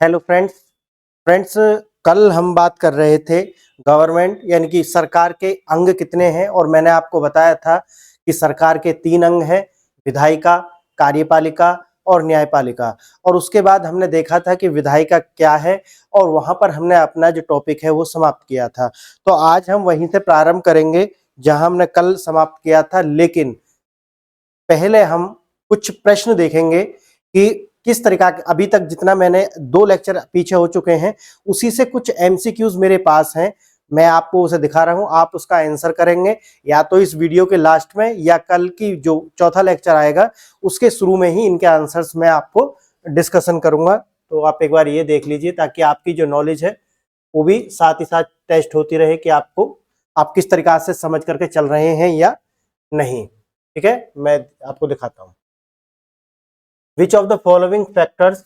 Hello friends कल हम बात कर रहे थे गवर्नमेंट यानी कि सरकार के अंग कितने हैं और मैंने आपको बताया था कि सरकार के 3 अंग हैं, विधायिका, कार्यपालिका और न्यायपालिका। और उसके बाद हमने देखा था कि विधायिका क्या है और वहां पर हमने अपना जो टॉपिक है वो समाप्त किया था। तो आज हम वहीं से प्रारंभ करेंगे जहां हमने कल समाप्त किया था, लेकिन पहले हम कुछ प्रश्न देखेंगे कि किस तरीका के अभी तक जितना मैंने 2 लेक्चर पीछे हो चुके हैं उसी से कुछ एमसीक्यूज मेरे पास हैं। मैं आपको उसे दिखा रहा हूं, आप उसका आंसर करेंगे या तो इस वीडियो के लास्ट में या कल की जो चौथा लेक्चर आएगा उसके शुरू में ही इनके आंसर्स मैं आपको डिस्कशन करूंगा। तो आप एक बार ये देख लीजिए ताकि आपकी जो नॉलेज है वो भी साथ ही साथ टेस्ट होती रहे कि आप किस तरीका से समझ करके चल रहे हैं या नहीं। ठीक है, मैं आपको दिखाता हूं। Which of the following factors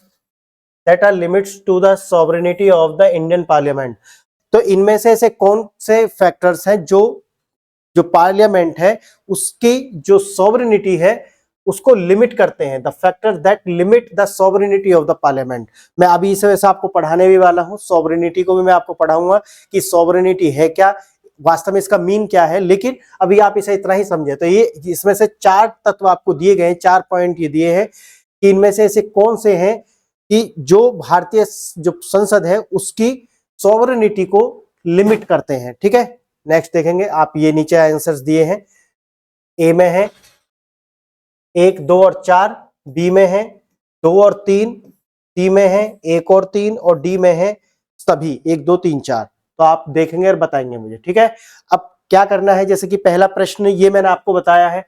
that are limits to the sovereignty of the Indian Parliament? तो इनमें से ऐसे कौन से फैक्टर्स हैं जो जो पार्लियामेंट है उसकी जो सॉवरेनिटी है उसको लिमिट करते हैं। The factor that limit the sovereignty of the parliament. मैं अभी इसे वैसे आपको पढ़ाने भी वाला हूं, सॉवरेनिटी को भी मैं आपको पढ़ाऊंगा कि सॉवरेनिटी है क्या, वास्तव में इसका मीन क्या है, लेकिन अभी आप इसे इतना ही समझे। तो ये इसमें से 4 तत्व आपको दिए गए हैं, 4 पॉइंट ये दिए हैं कि इनमें से ऐसे कौन से हैं कि जो भारतीय जो संसद है उसकी सॉवरेनिटी को लिमिट करते हैं। ठीक है, नेक्स्ट देखेंगे। आप ये नीचे आंसर्स दिए हैं, ए में है 1, 2 और 4, बी में है 2 और 3, सी में है 1 और 3 और डी में है सभी 1, 2, 3, 4। तो आप देखेंगे और बताएंगे मुझे। ठीक है, अब क्या करना है, जैसे कि पहला प्रश्न ये मैंने आपको बताया है,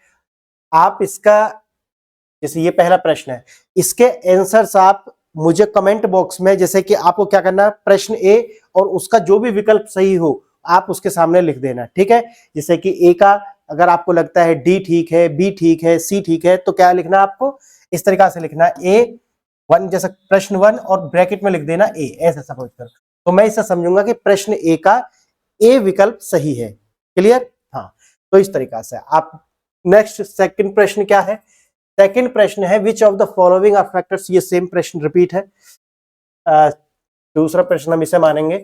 आप इसका जैसे ये पहला प्रश्न है, इसके आंसर्स आप मुझे कमेंट बॉक्स में, जैसे कि आपको क्या करना है, प्रश्न ए और उसका जो भी विकल्प सही हो आप उसके सामने लिख देना। ठीक है, जैसे कि ए का अगर आपको लगता है डी ठीक है, बी ठीक है, सी ठीक है, तो क्या लिखना है आपको, इस तरीका से लिखना है ए 1 जैसे प्रश्न 1 और ब्रैकेट में लिख देना ए, ऐसे समझ कर। तो मैं इसे समझूंगा कि प्रश्न ए का ए विकल्प सही है। क्लियर? हाँ, तो इस तरीका से आप नेक्स्ट सेकंड प्रश्न क्या है, सेकंड प्रश्न है which of the following are factors, ये सेम प्रश्न रिपीट है। दूसरा प्रश्न हम इसे मानेंगे,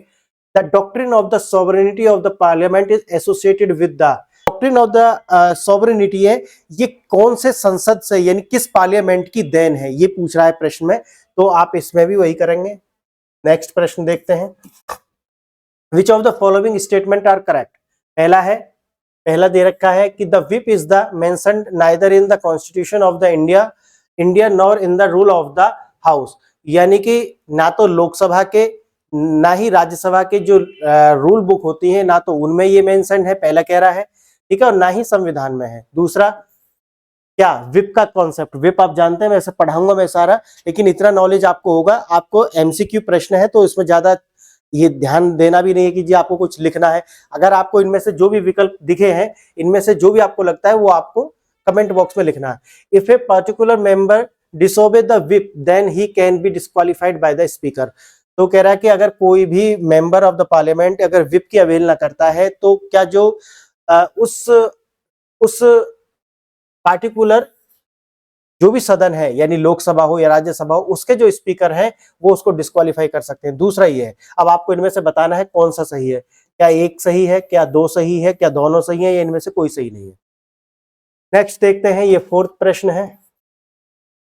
the doctrine of the sovereignty of the parliament is associated with the, doctrine of the sovereignty है ये कौन से संसद से यानी किस पार्लियामेंट की देन है, ये पूछ रहा है प्रश्न में। तो आप इसमें भी वही करेंगे। नेक्स्ट प्रश्न देखते हैं, which of the following statement are correct. पहला दे रखा है कि the whip is the mentioned neither in the constitution of the India nor in the rule of the house, यानी कि ना तो लोकसभा के ना ही राज्यसभा के जो रूल बुक होती है ना तो उनमें ये मेंशन्ड है, पहला कह रहा है। ठीक है, और ना ही संविधान में है। दूसरा क्या, विप का कॉन्सेप्ट, विप आप जानते हैं, मैं ऐसे पढ़ाऊंगा मैं सारा, लेकिन इतना नॉलेज आपको होगा। आपको एमसीक्यू प्रश्न है तो इसमें ज्यादा ये ध्यान देना भी नहीं है कि जी आपको कुछ लिखना है। अगर आपको इनमें से जो भी विकल्प दिखे हैं, इनमें से जो भी आपको लगता है वो आपको कमेंट बॉक्स में लिखना है। If a particular member disobey the whip then he can be disqualified by the speaker. तो कह रहा है कि अगर कोई भी मेंबर ऑफ द पार्लियामेंट अगर विप की अवहेलना करता है तो क्या जो उस पार्टिकुलर जो भी सदन है यानी लोकसभा हो या राज्यसभा हो उसके जो स्पीकर हैं वो उसको डिस्क्वालीफाई कर सकते हैं। दूसरा ये है, अब आपको इनमें से बताना है कौन सा सही है, क्या एक सही है, क्या 2 सही है, क्या दोनों सही है, या इनमें से कोई सही नहीं है। नेक्स्ट देखते हैं, ये फोर्थ प्रश्न है,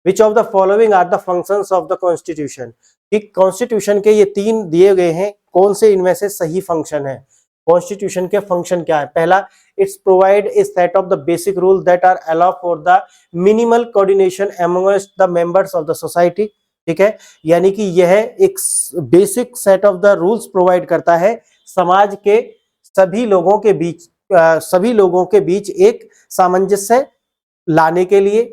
which of the following are the functions of the constitution. Constitution के ये 3 दिए गए हैं, कौन से इनमें से सही फंक्शन है, कॉन्स्टिट्यूशन के फंक्शन क्या है। पहला, it's provide a set of the basic rule that are allow for the minimal coordination amongst the members of the society. ठीक है, यानी कि यह एक basic set of the rules provide करता है समाज के सभी लोगों के बीच एक सामंजस्य लाने के लिए।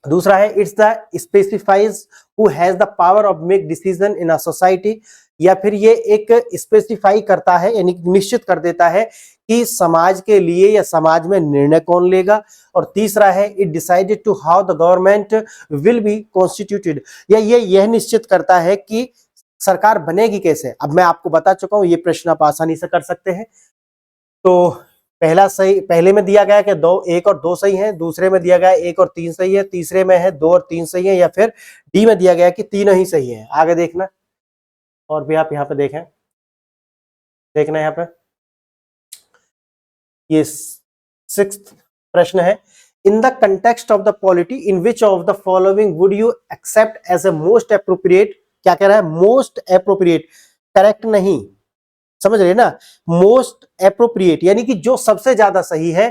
दूसरा है, it's the specifies who has the power of make decision in a society, या फिर ये एक स्पेसिफाई करता है यानी निश्चित कर देता है कि समाज के लिए या समाज में निर्णय कौन लेगा। और तीसरा है, it decided to how the government will be constituted, या यह निश्चित करता है कि सरकार बनेगी कैसे। अब मैं आपको बता चुका हूं, ये प्रश्न आप आसानी से कर सकते हैं। तो पहला सही, पहले में दिया गया कि 1 और 2 सही हैं, दूसरे में दिया गया 1 और 3 सही है, तीसरे में है 2 और 3 सही है, या फिर डी में दिया गया कि तीनों ही सही है। आगे देखना, और भी आप यहाँ पे देखें, देखना यहाँ पे ये 6th प्रश्न है, in the context of the polity in which of the following would you accept as a most appropriate, क्या कह रहा है, मोस्ट अप्रोप्रिएट, करेक्ट नहीं, समझ रहे ना, मोस्ट अप्रोप्रिएट यानी कि जो सबसे ज्यादा सही है,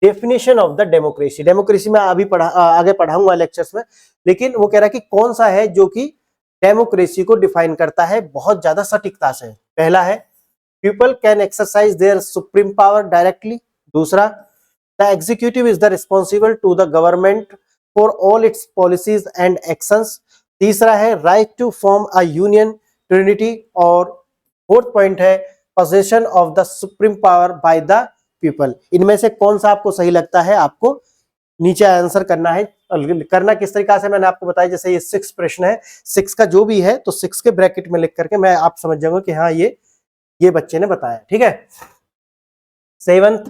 definition of the democracy. Democracy में अभी आगे पढ़ाऊंगा लेक्चर्स में, लेकिन वो कह रहा है कि कौन सा है जो कि डेमोक्रेसी को डिफाइन करता है बहुत ज्यादा सटीकता से। पहला है people can exercise their supreme power directly, दूसरा the executive is the responsible to the government for all its policies and actions, तीसरा है right to form a union trinity, और फोर्थ पॉइंट है possession of the supreme power by the people. इनमें से कौन सा आपको सही लगता है, आपको नीचे आंसर करना है। करना किस तरीका से मैंने आपको बताया, जैसे ये 6 प्रश्न है, 6 का जो भी है तो 6 के ब्रैकेट में लिख करके मैं आप समझ जाऊंगा कि हाँ ये बच्चे ने बताया, ठीक है। 7th,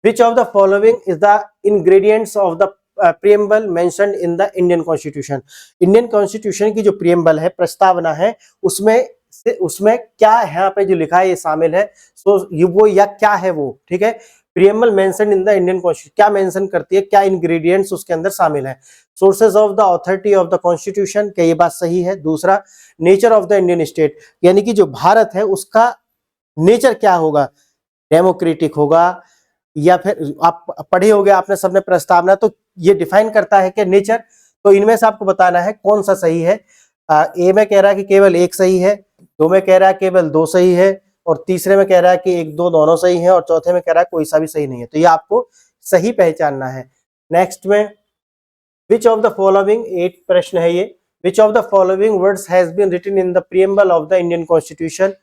which of the following is the ingredients of the preamble mentioned in the Indian Constitution? Indian constitution की जो प्रियम्बल है, प्रस्तावना है, उसमें क्या है यहाँ पे जो लिखा है ये शामिल है, सो ये वो या क्या है वो, ठीक है। Preamble mention in the Indian constitution क्या मेंशन करती है, क्या इंग्रेडिएंट्स उसके अंदर शामिल है। Sources of the authority of the constitution, क्या ये बात सही है। दूसरा, nature of the Indian state, यानी कि जो भारत है उसका नेचर क्या होगा, डेमोक्रेटिक होगा, या फिर आप पढ़े होंगे आपने सबने प्रस्तावना, तो ये डिफाइन करता है कि नेचर, तो इनमें से आपको बताना है कौन सा सही है। ए में कह रहा है कि केवल 1 सही है, 2 में कह रहा है केवल 2 सही है, और तीसरे में कह रहा है कि 1, 2 दोनों सही हैं, और चौथे में कह रहा है कोई सा भी सही नहीं है। तो ये आपको सही पहचानना है। नेक्स्ट में विच ऑफ द फॉलोइंग, 8 प्रश्न है ये, which of the following words has been written in the preamble of the Indian constitution.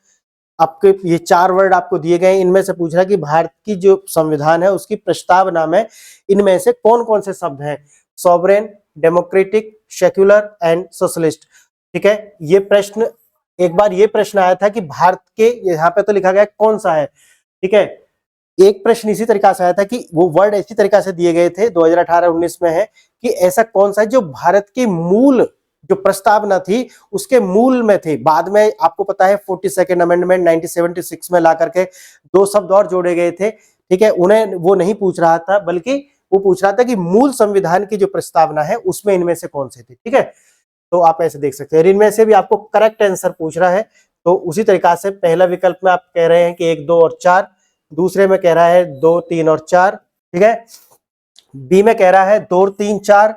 आपके ये 4 वर्ड आपको दिए गए, इनमें से पूछ रहा है कि भारत की जो संविधान है उसकी प्रस्तावना में इनमें से कौन कौन से शब्द हैं, sovereign, democratic, secular and socialist, ठीक है। ये प्रश्न, एक बार ये प्रश्न आया था कि भारत के, यहाँ पे तो लिखा गया कौन सा है, ठीक है। एक प्रश्न इसी तरीका से आया था कि वो वर्ड इसी तरीका से दिए गए थे, 2018-19 में है कि ऐसा कौन सा है जो भारत की मूल जो प्रस्तावना थी उसके मूल में थे। बाद में आपको पता है 42nd अमेंडमेंट 1976 में ला करके 2 शब्द और जोड़े गए थे, ठीक है। उन्हें वो नहीं पूछ रहा था, बल्कि वो पूछ रहा था कि मूल संविधान की जो प्रस्तावना है उसमें इनमें से कौन से थे, ठीक है। तो आप ऐसे देख सकते हैं, इनमें से भी आपको करेक्ट आंसर पूछ रहा है, तो उसी तरीका से पहला विकल्प में आप कह रहे हैं कि 1, 2 और 4, दूसरे में कह रहा है 2, 3 और 4, ठीक है। बी में कह रहा है 2, 3, 4,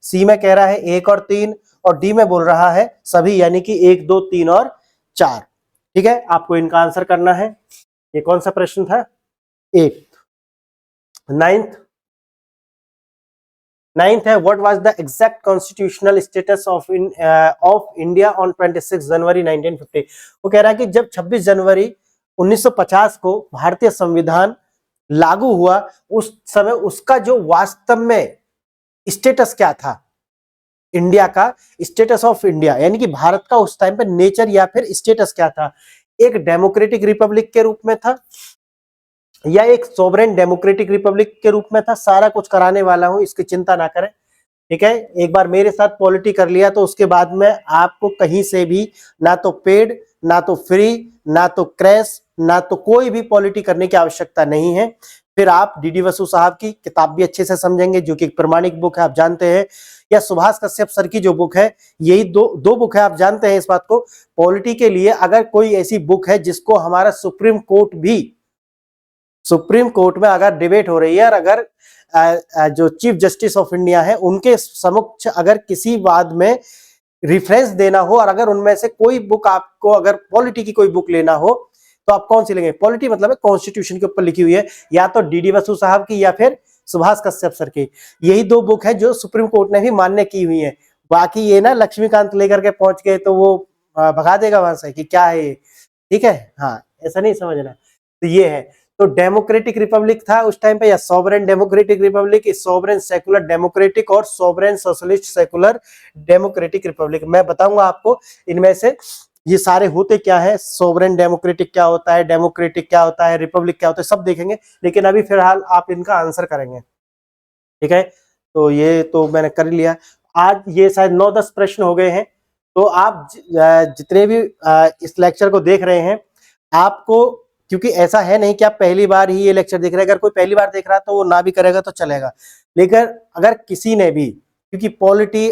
सी में कह रहा है 1 और 3, और डी में बोल रहा है सभी, यानी कि 1, 2, 3 और 4, ठीक है। आपको इनका आंसर करना है। ये कौन सा प्रश्न था, 8th। 9th है, what was the exact constitutional status of India on 26 जनवरी 1950। वो कह रहा है कि जब 26 जनवरी 1950 को भारतीय संविधान लागू हुआ, उस समय उसका जो वास्तव में स्टेटस क्या था, इंडिया का स्टेटस ऑफ इंडिया, यानी कि भारत का उस टाइम पे नेचर या फिर स्टेटस क्या था, एक डेमोक्रेटिक रिपब्लिक के रूप में था या एक सोवरेन डेमोक्रेटिक रिपब्लिक के रूप में था। सारा कुछ कराने वाला हूं, इसकी चिंता ना करें, ठीक है। एक बार मेरे साथ पॉलिटी कर लिया तो उसके बाद में आपको कहीं से भी ना तो पेड, ना तो फ्री, ना तो क्रैश, ना तो कोई भी पॉलिटी करने की आवश्यकता नहीं है। फिर आप डीडी वसु साहब की किताब भी अच्छे से समझेंगे, जो कि एक प्रमाणिक बुक है, आप जानते हैं, या सुभाष कश्यप सर की जो बुक है, यही दो बुक है, आप जानते हैं इस बात को। पॉलिटी के लिए अगर कोई ऐसी बुक है जिसको हमारा सुप्रीम कोर्ट में अगर डिबेट हो रही है, और अगर जो चीफ जस्टिस ऑफ इंडिया है उनके समक्ष अगर किसी वाद में रिफरेंस देना हो, और अगर उनमें से कोई बुक आपको, अगर पॉलिटी की कोई बुक लेना हो, तो आप कौन सी लेंगे। पॉलिटी मतलब है कॉन्स्टिट्यूशन के ऊपर लिखी हुई है, या तो डीडी वसु साहब की या फिर सुभाष कश्यप सर की। यही 2 बुक है जो सुप्रीम कोर्ट ने भी मान्य की हुई है। बाकी ये ना लक्ष्मीकांत लेकर के पहुंच गए तो वो भगा देगा वहां से कि क्या है ये, ठीक है। हाँ, ऐसा नहीं समझना। तो ये है, तो डेमोक्रेटिक रिपब्लिक था उस टाइम पे, या sovereign democratic republic, sovereign secular democratic, और sovereign socialist secular democratic republic. मैं बताऊंगा आपको इनमें से, ये सारे होते क्या है, सोवरेन डेमोक्रेटिक क्या होता है, डेमोक्रेटिक क्या होता है, रिपब्लिक क्या होता है, सब देखेंगे। लेकिन अभी फिलहाल आप इनका आंसर करेंगे, ठीक है। तो ये तो मैंने कर लिया। आज ये शायद 9-10 प्रश्न हो गए हैं। तो आप जितने भी इस लेक्चर को देख रहे हैं, आपको, क्योंकि ऐसा है नहीं कि आप पहली बार ही ये लेक्चर देख रहे हैं, अगर कोई पहली बार देख रहा है तो वो ना भी करेगा तो चलेगा, लेकिन अगर किसी ने भी, क्योंकि पॉलिटी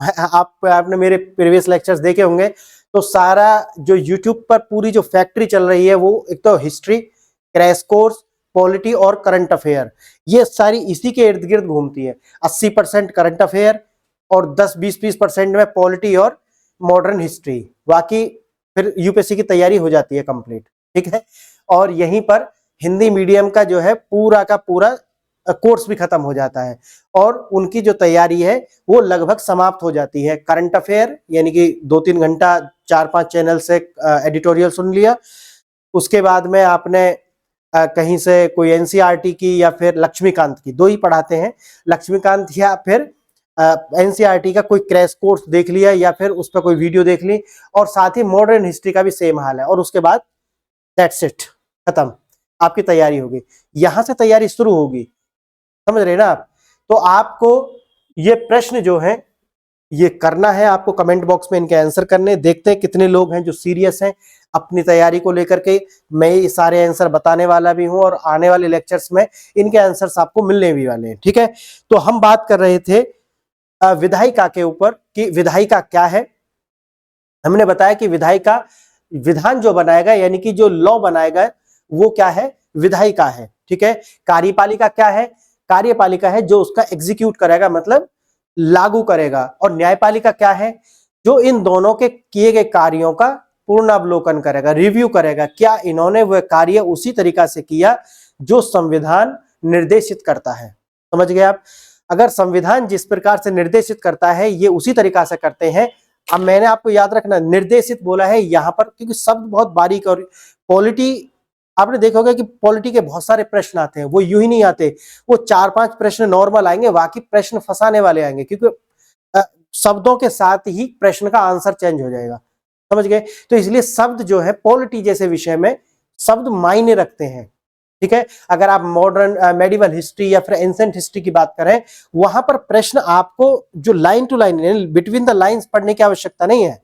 आपने मेरे प्रीवियस लेक्चर्स देखे होंगे, तो सारा जो यूट्यूब पर पूरी जो फैक्ट्री चल रही है वो एक तो हिस्ट्री, क्रैश कोर्स, पॉलिटी और करंट अफेयर, ये सारी इसी के इर्द गिर्द घूमती है। 80% करंट अफेयर और 10-20% में पॉलिटी और मॉडर्न हिस्ट्री, बाकी फिर यूपीएससी की तैयारी हो जाती है कंप्लीट, ठीक है। और यहीं पर हिंदी मीडियम का जो है पूरा का पूरा कोर्स भी खत्म हो जाता है और उनकी जो तैयारी है वो लगभग समाप्त हो जाती है। करंट अफेयर यानी कि 2-3 घंटा 4-5 चैनल से एडिटोरियल सुन लिया, उसके बाद में आपने कहीं से कोई एनसीईआरटी की या फिर लक्ष्मीकांत की, 2 ही पढ़ाते हैं, लक्ष्मीकांत या फिर एनसीईआरटी का कोई क्रैश कोर्स देख लिया या फिर उस पर कोई वीडियो देख ली, और साथ ही मॉडर्न हिस्ट्री का भी सेम हाल है, और उसके बाद दैट्स इट, खत्म, आपकी तैयारी होगी। यहां से तैयारी शुरू होगी, समझ रहे ना आप। तो आपको ये प्रश्न जो है ये करना है, आपको कमेंट बॉक्स में इनके आंसर करने, देखते हैं कितने लोग हैं जो सीरियस हैं अपनी तैयारी को लेकर के। मैं ये सारे आंसर बताने वाला भी हूं और आने वाले लेक्चर्स में इनके आंसर्स आपको मिलने भी वाले हैं, ठीक है। तो हम बात कर रहे थे विधायिका के ऊपर कि विधायिका क्या है। हमने बताया कि विधायिका विधान जो बनाएगा यानी कि जो लॉ बनाएगा वो क्या है, विधायिका है, ठीक है। कार्यपालिका क्या है, कार्यपालिका है जो उसका एग्जीक्यूट करेगा, मतलब लागू करेगा। और न्यायपालिका क्या है, जो इन दोनों के किए गए कार्यों का पूर्णावलोकन करेगा, रिव्यू करेगा, क्या इन्होंने वह कार्य उसी तरीका से किया जो संविधान निर्देशित करता है। समझ गए आप। अगर संविधान जिस प्रकार से निर्देशित करता है ये उसी तरीका से करते हैं। अब मैंने आपको याद रखना निर्देशित बोला है यहां पर क्योंकि शब्द बहुत बारीक, और पॉलिटी आपने देखा होगा कि पॉलिटी के बहुत सारे प्रश्न आते हैं, वो यूं ही नहीं आते, वो 4-5 प्रश्न नॉर्मल आएंगे, बाकी प्रश्न फंसाने वाले आएंगे, क्योंकि शब्दों के साथ ही प्रश्न का आंसर चेंज हो जाएगा, समझ गए। तो इसलिए शब्द जो है पॉलिटी जैसे विषय में शब्द मायने रखते हैं, ठीक है। अगर आप मॉडर्न मेडिवल हिस्ट्री या फिर एंशिएंट हिस्ट्री की बात करें, वहां पर प्रश्न आपको जो line to line between the lines पढ़ने की आवश्यकता नहीं है,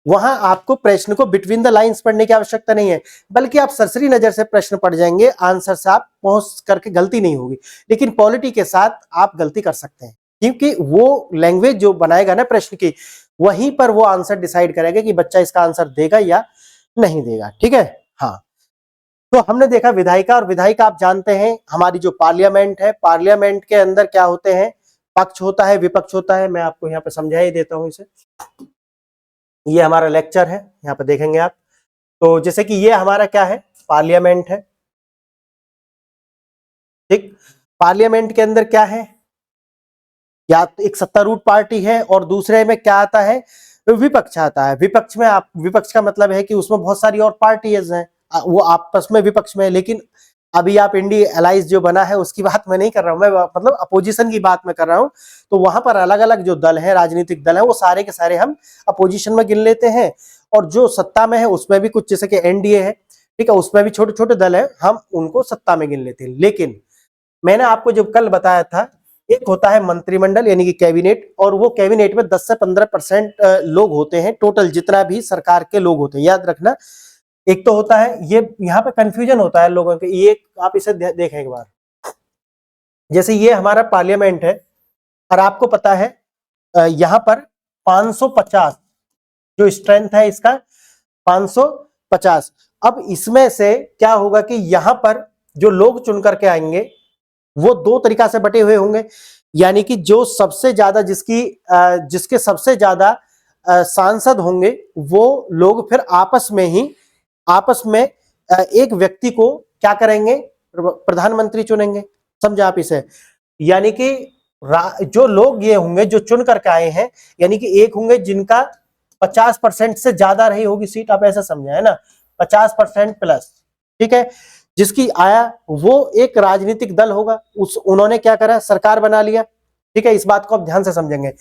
वहां आपको प्रश्न को बिटवीन द लाइंस पढ़ने की आवश्यकता नहीं है, बल्कि आप सरसरी नजर से प्रश्न पढ़ जाएंगे, आंसर से आप पहुंच करके गलती नहीं होगी। लेकिन पॉलिटी के साथ आप गलती कर सकते हैं, क्योंकि वो लैंग्वेज जो बनाएगा ना प्रश्न की, वहीं पर वो आंसर डिसाइड करेगा कि बच्चा इसका आंसर देगा या नहीं देगा, ठीक है। हाँ, तो हमने देखा विधायिका, और विधायिका आप जानते हैं हमारी जो पार्लियामेंट है, पार्लियामेंट के अंदर क्या होते हैं, पक्ष होता है, विपक्ष होता है। मैं आपको यहाँ पे समझा ही देता हूं इसे। ये हमारा लेक्चर है, यहाँ पे देखेंगे आप। तो जैसे कि ये हमारा क्या है, पार्लियामेंट है, ठीक। पार्लियामेंट के अंदर क्या है, या तो एक सत्तारूढ़ पार्टी है और दूसरे में क्या आता है, विपक्ष आता है। विपक्ष में आप, विपक्ष का मतलब है कि उसमें बहुत सारी और पार्टीज हैं, वो आपस में विपक्ष में। लेकिन अभी आप इंडिया अलाइज जो बना है उसकी बात मैं नहीं कर रहा हूं, मैं मतलब अपोजिशन की बात मैं कर रहा हूं। तो वहां पर अलग अलग जो दल है, राजनीतिक दल है, वो सारे के सारे हम अपोजिशन में गिन लेते हैं। और जो सत्ता में है उसमें भी कुछ, जैसे कि एनडीए है, ठीक है, उसमें भी छोटे छोटे दल है, हम उनको सत्ता में गिन लेते हैं। लेकिन मैंने आपको जब कल बताया था, एक होता है मंत्रिमंडल यानी कि कैबिनेट, और वो कैबिनेट में 10 से 15% लोग होते हैं टोटल, जितना भी सरकार के लोग होते हैं, याद रखना। एक तो होता है, ये यहाँ पे कंफ्यूजन होता है लोगों के, ये आप इसे देखें एक बार। जैसे ये हमारा पार्लियामेंट है और आपको पता है यहाँ पर 550 जो स्ट्रेंथ है इसका, 550। अब इसमें से क्या होगा कि यहाँ पर जो लोग चुन करके आएंगे वो 2 तरीका से बटे हुए होंगे, यानी कि जो सबसे ज्यादा जिसके सबसे ज्यादा सांसद होंगे वो लोग फिर आपस में एक व्यक्ति को क्या करेंगे, प्रधानमंत्री चुनेंगे। समझा आप इसे। यानी कि जो लोग ये होंगे जो चुन करके आए हैं, यानी कि एक होंगे जिनका 50% से ज्यादा रही होगी सीट, आप ऐसा समझा है ना, 50% प्लस, ठीक है। जिसकी आया वो एक राजनीतिक दल होगा, उन्होंने क्या करा, सरकार बना लिया, ठीक है। इस बात को आप ध्यान से समझेंगे।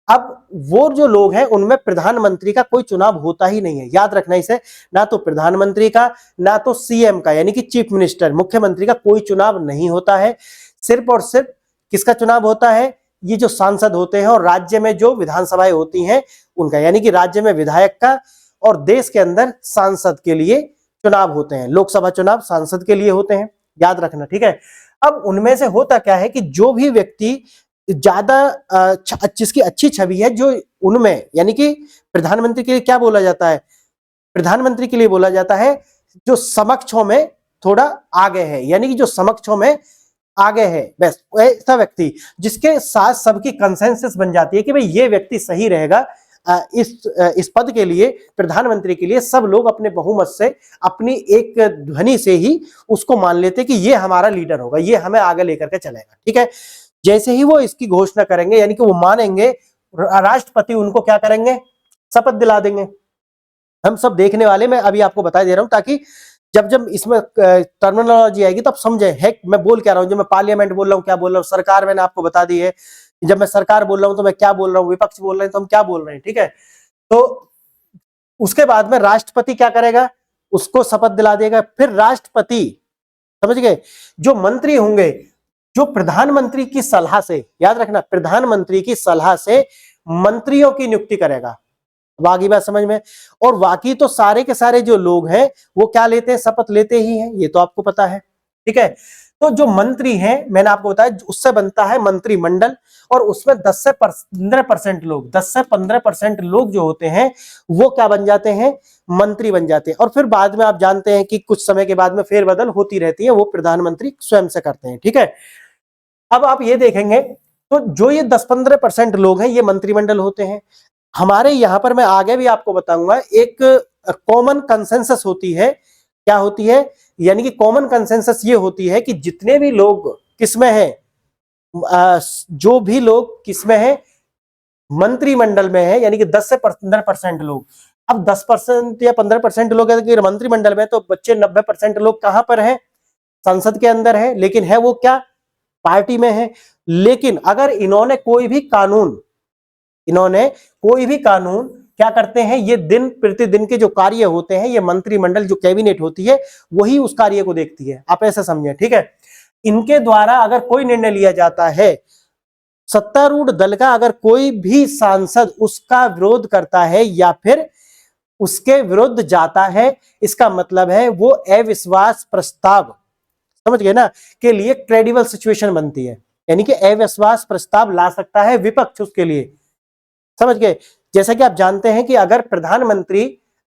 अब वो जो लोग हैं उनमें प्रधानमंत्री का कोई चुनाव होता ही नहीं है, याद रखना इसे। ना तो प्रधानमंत्री का, ना तो सीएम का यानी कि चीफ मिनिस्टर, मुख्यमंत्री का कोई चुनाव नहीं होता है। सिर्फ और सिर्फ किसका चुनाव होता है? ये जो सांसद होते हैं और राज्य में जो विधानसभाएं होती हैं उनका, यानी कि राज्य में विधायक का और देश के अंदर सांसद के लिए चुनाव होते हैं। लोकसभा चुनाव सांसद के लिए होते हैं, याद रखना, ठीक है। अब उनमें से होता क्या है कि जो भी व्यक्ति ज्यादा जिसकी अच्छी छवि है, जो उनमें, यानी कि प्रधानमंत्री के लिए क्या बोला जाता है? प्रधानमंत्री के लिए बोला जाता है जो समकक्षों में थोड़ा आगे है, यानी कि जो समकक्षों में आगे है, बस ऐसा व्यक्ति जिसके साथ सबकी कंसेंसस बन जाती है कि भाई ये व्यक्ति सही रहेगा इस पद के लिए, प्रधानमंत्री के लिए। सब लोग अपने बहुमत से, अपनी एक ध्वनि से ही उसको मान लेते कि ये हमारा लीडर होगा, ये हमें आगे लेकर के चलेगा, ठीक है। जैसे ही वो इसकी घोषणा करेंगे, यानी कि वो मानेंगे, राष्ट्रपति उनको क्या करेंगे? शपथ दिला देंगे। हम सब देखने वाले, मैं अभी आपको बता दे रहा हूं ताकि जब जब इसमें टर्मिनोलॉजी आएगी तब समझे है मैं बोल क्या रहा हूं। जब मैं पार्लियामेंट बोल रहा हूं क्या बोल रहा हूं, सरकार मैंने आपको बता दी है। जब मैं सरकार बोल रहा हूं तो मैं क्या बोल रहा हूं, विपक्ष बोल रहे हैं तो हम क्या बोल रहे हैं, ठीक है। तो उसके बाद में राष्ट्रपति क्या करेगा? उसको शपथ दिला देगा। फिर राष्ट्रपति, समझ गए, जो मंत्री होंगे, जो प्रधानमंत्री की सलाह से, याद रखना, प्रधानमंत्री की सलाह से मंत्रियों की नियुक्ति करेगा। बाकी बात समझ में। और बाकी तो सारे के सारे जो लोग हैं वो क्या लेते हैं? शपथ लेते ही हैं, ये तो आपको पता है, ठीक है। तो जो मंत्री हैं, मैंने आपको बताया, उससे बनता है मंत्रिमंडल, और उसमें 10 से 15% लोग, 10 से 15% लोग जो होते हैं वो क्या बन जाते हैं? मंत्री बन जाते हैं। और फिर बाद में आप जानते हैं कि कुछ समय के बाद में फेरबदल होती रहती है, वो प्रधानमंत्री स्वयं से करते हैं, ठीक है। अब आप ये देखेंगे तो जो ये 10-15% लोग हैं ये मंत्रिमंडल होते हैं। हमारे यहां पर मैं आगे भी आपको बताऊंगा, एक कॉमन कंसेंसस होती है। क्या होती है? यानी कि कॉमन कंसेंसस ये होती है कि जितने भी लोग किसमें हैं, जो भी लोग किसमें हैं, मंत्रिमंडल में है, यानी कि 10 से 15% लोग। अब 10% या 15% लोग मंत्रिमंडल में, तो बच्चे 90% लोग कहां पर हैं? संसद के अंदर है। लेकिन है वो क्या? पार्टी में है। लेकिन अगर इन्होंने कोई भी कानून क्या करते हैं? ये दिन प्रतिदिन के जो कार्य होते हैं, ये मंत्रिमंडल, जो कैबिनेट होती है, वही उस कार्य को देखती है। आप ऐसा समझें, ठीक है। इनके द्वारा अगर कोई निर्णय लिया जाता है, सत्तारूढ़ दल का अगर कोई भी सांसद उसका विरोध करता है या फिर उसके विरुद्ध जाता है, इसका मतलब है वो अविश्वास प्रस्ताव, समझ गए ना, के लिए क्रेडिबल सिचुएशन बनती है। यानी कि अविश्वास प्रस्ताव ला सकता है विपक्ष उसके लिए, समझ गए। जैसा कि आप जानते हैं कि अगर प्रधानमंत्री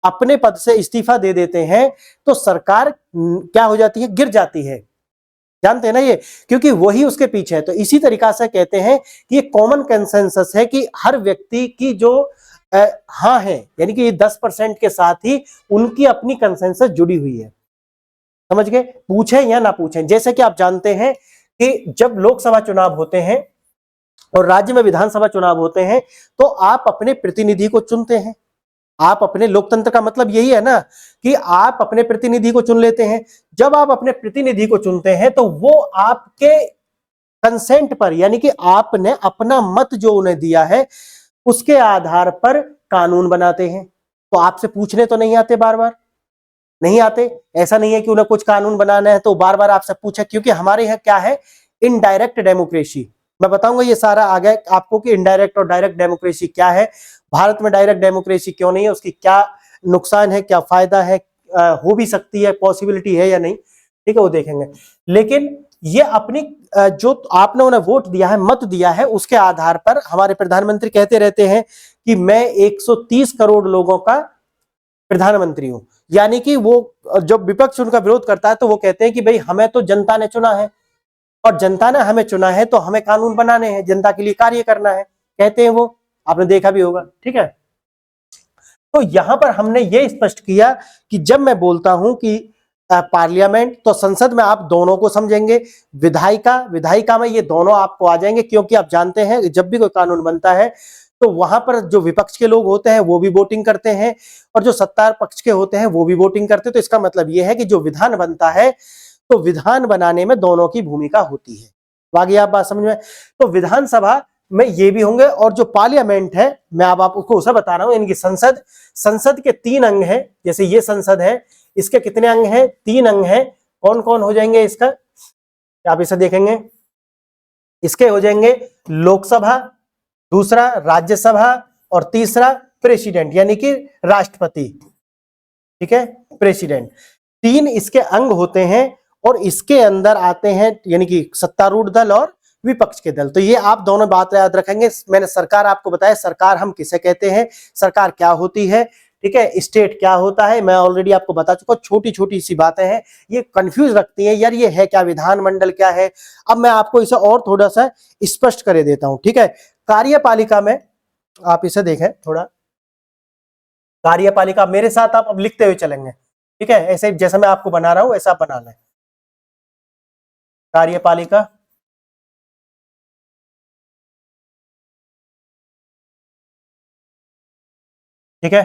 अपने पद से इस्तीफा दे देते हैं तो सरकार क्या हो जाती है? गिर जाती है, जानते हैं ना ये, क्योंकि वही उसके पीछे है। तो इसी तरीका से कहते हैं कि ये कॉमन कंसेंसस है कि हर व्यक्ति की जो हाँ है, यानी कि 10% के साथ ही उनकी अपनी कंसेंसस जुड़ी हुई है, समझ गए। पूछें या ना पूछें, जैसे कि आप जानते हैं कि जब लोकसभा चुनाव होते हैं और राज्य में विधानसभा चुनाव होते हैं तो आप अपने प्रतिनिधि को चुनते हैं। आप अपने, लोकतंत्र का मतलब यही है ना कि आप अपने प्रतिनिधि को चुन लेते हैं। जब आप अपने प्रतिनिधि को चुनते हैं तो वो आपके कंसेंट पर, यानी कि आपने अपना मत जो उन्हें दिया है उसके आधार पर कानून बनाते हैं। तो आपसे पूछने तो नहीं आते, बार बार नहीं आते। ऐसा नहीं है कि उन्हें कुछ कानून बनाना है तो बार बार आपसे पूछे, क्योंकि हमारे यहाँ क्या है? Indirect democracy. मैं बताऊंगा ये सारा आगे आपको कि इनडायरेक्ट और डायरेक्ट डेमोक्रेसी क्या है, भारत में डायरेक्ट डेमोक्रेसी क्यों नहीं है, उसकी क्या नुकसान है, क्या फायदा है, हो भी सकती है, पॉसिबिलिटी है या नहीं, ठीक है, वो देखेंगे। लेकिन ये अपनी जो आपने उन्हें वोट दिया है, मत दिया है, उसके आधार पर हमारे प्रधानमंत्री कहते रहते हैं कि मैं 130 करोड़ लोगों का प्रधानमंत्री हूं। यानी कि वो जब विपक्ष उनका विरोध करता है तो वो कहते हैं कि भाई हमें तो जनता ने चुना है और जनता ने हमें चुना है तो हमें कानून बनाने हैं, जनता के लिए कार्य करना है, कहते हैं वो। आपने देखा भी होगा, ठीक है। तो यहां पर हमने ये स्पष्ट किया कि जब मैं बोलता हूं कि पार्लियामेंट, तो संसद में आप दोनों को समझेंगे, विधायिका में ये दोनों आपको आ जाएंगे, क्योंकि आप जानते हैं जब भी कोई कानून बनता है तो वहां पर जो विपक्ष के लोग होते हैं वो भी वोटिंग करते हैं और जो सत्ता पक्ष के होते हैं वो भी वोटिंग करते हैं। तो इसका मतलब यह है कि जो विधान बनता है तो विधान बनाने में दोनों की भूमिका होती है। आगे आप बात समझ में। तो विधानसभा में ये भी होंगे। और जो पार्लियामेंट है, मैं अब आपको उसे बता रहा हूं, इनकी संसद, संसद के 3 अंग हैं। जैसे ये संसद है, इसके कितने अंग हैं? 3 अंग हैं। कौन कौन हो जाएंगे इसका, आप इसे देखेंगे, इसके हो जाएंगे लोकसभा, दूसरा राज्यसभा, और तीसरा प्रेसिडेंट यानी कि राष्ट्रपति। ठीक है, प्रेसिडेंट। 3 इसके अंग होते हैं और इसके अंदर आते हैं यानी कि सत्तारूढ़ दल और विपक्ष के दल। तो ये आप दोनों बात याद रखेंगे। मैंने सरकार आपको बताया, सरकार हम किसे कहते हैं, सरकार क्या होती है, ठीक है, स्टेट क्या होता है, मैं ऑलरेडी आपको बता चुका। छोटी छोटी सी बातें हैं, ये कंफ्यूज रखती हैं, यार ये है क्या, विधानमंडल क्या है। अब मैं आपको इसे और थोड़ा सा स्पष्ट कर देता हूं। ठीक है, कार्यपालिका में आप इसे देखें थोड़ा, कार्यपालिका मेरे साथ आप अब लिखते हुए चलेंगे। ठीक है, ऐसे जैसा मैं आपको बना रहा हूं ऐसा आप बना लें। कार्यपालिका, ठीक है,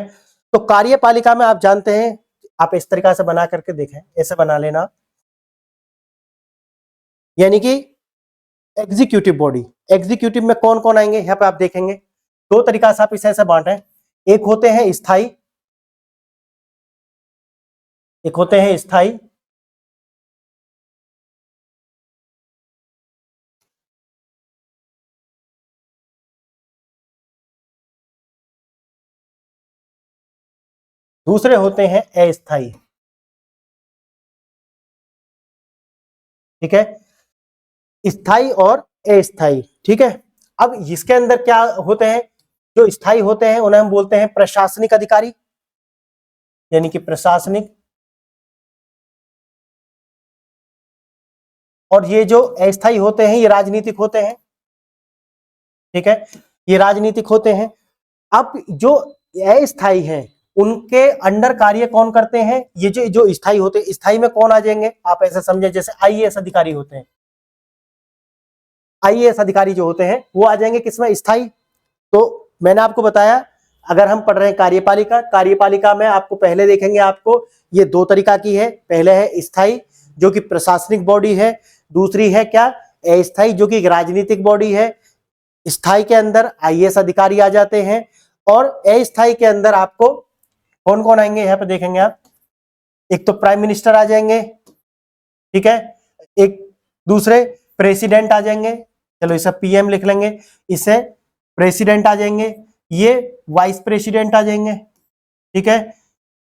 तो कार्यपालिका में आप जानते हैं, आप इस तरीका से बना करके देखें, ऐसे बना लेना, यानी कि एग्जीक्यूटिव बॉडी। एग्जीक्यूटिव में कौन कौन आएंगे यहां पे आप देखेंगे। 2 तरीका से आप इसे ऐसे बांटे, एक होते हैं स्थायी, एक होते हैं स्थायी, दूसरे होते हैं अस्थायी। ठीक है, स्थायी और अस्थायी। ठीक है, अब इसके अंदर क्या होते हैं, जो स्थायी होते हैं उन्हें हम बोलते हैं प्रशासनिक अधिकारी, यानी कि प्रशासनिक, और ये जो अस्थायी होते हैं ये राजनीतिक होते हैं। ठीक है, ये राजनीतिक होते हैं। अब जो अस्थायी हैं उनके अंडर कार्य कौन करते हैं, ये जो जो स्थायी होते हैं, स्थायी में कौन आ जाएंगे, आप ऐसे समझे जैसे आईएएस अधिकारी होते हैं, आईएएस अधिकारी जो होते हैं वो आ जाएंगे किसमें, स्थायी। तो मैंने आपको बताया, अगर हम पढ़ रहे हैं कार्यपालिका, कार्यपालिका में आपको पहले देखेंगे, आपको ये 2 तरीका की है। पहले है स्थायी जो कि प्रशासनिक बॉडी है, दूसरी है क्या, अस्थायी जो कि राजनीतिक बॉडी है। स्थायी के अंदर आईएएस अधिकारी आ जाते हैं और अस्थायी के अंदर आपको कौन कौन आएंगे यहाँ पे देखेंगे आप, एक तो प्राइम मिनिस्टर आ जाएंगे, ठीक है, एक दूसरे प्रेसिडेंट आ जाएंगे, चलो इसे पीएम लिख लेंगे, इसे प्रेसिडेंट आ जाएंगे, ये वाइस प्रेसिडेंट आ जाएंगे, ठीक है,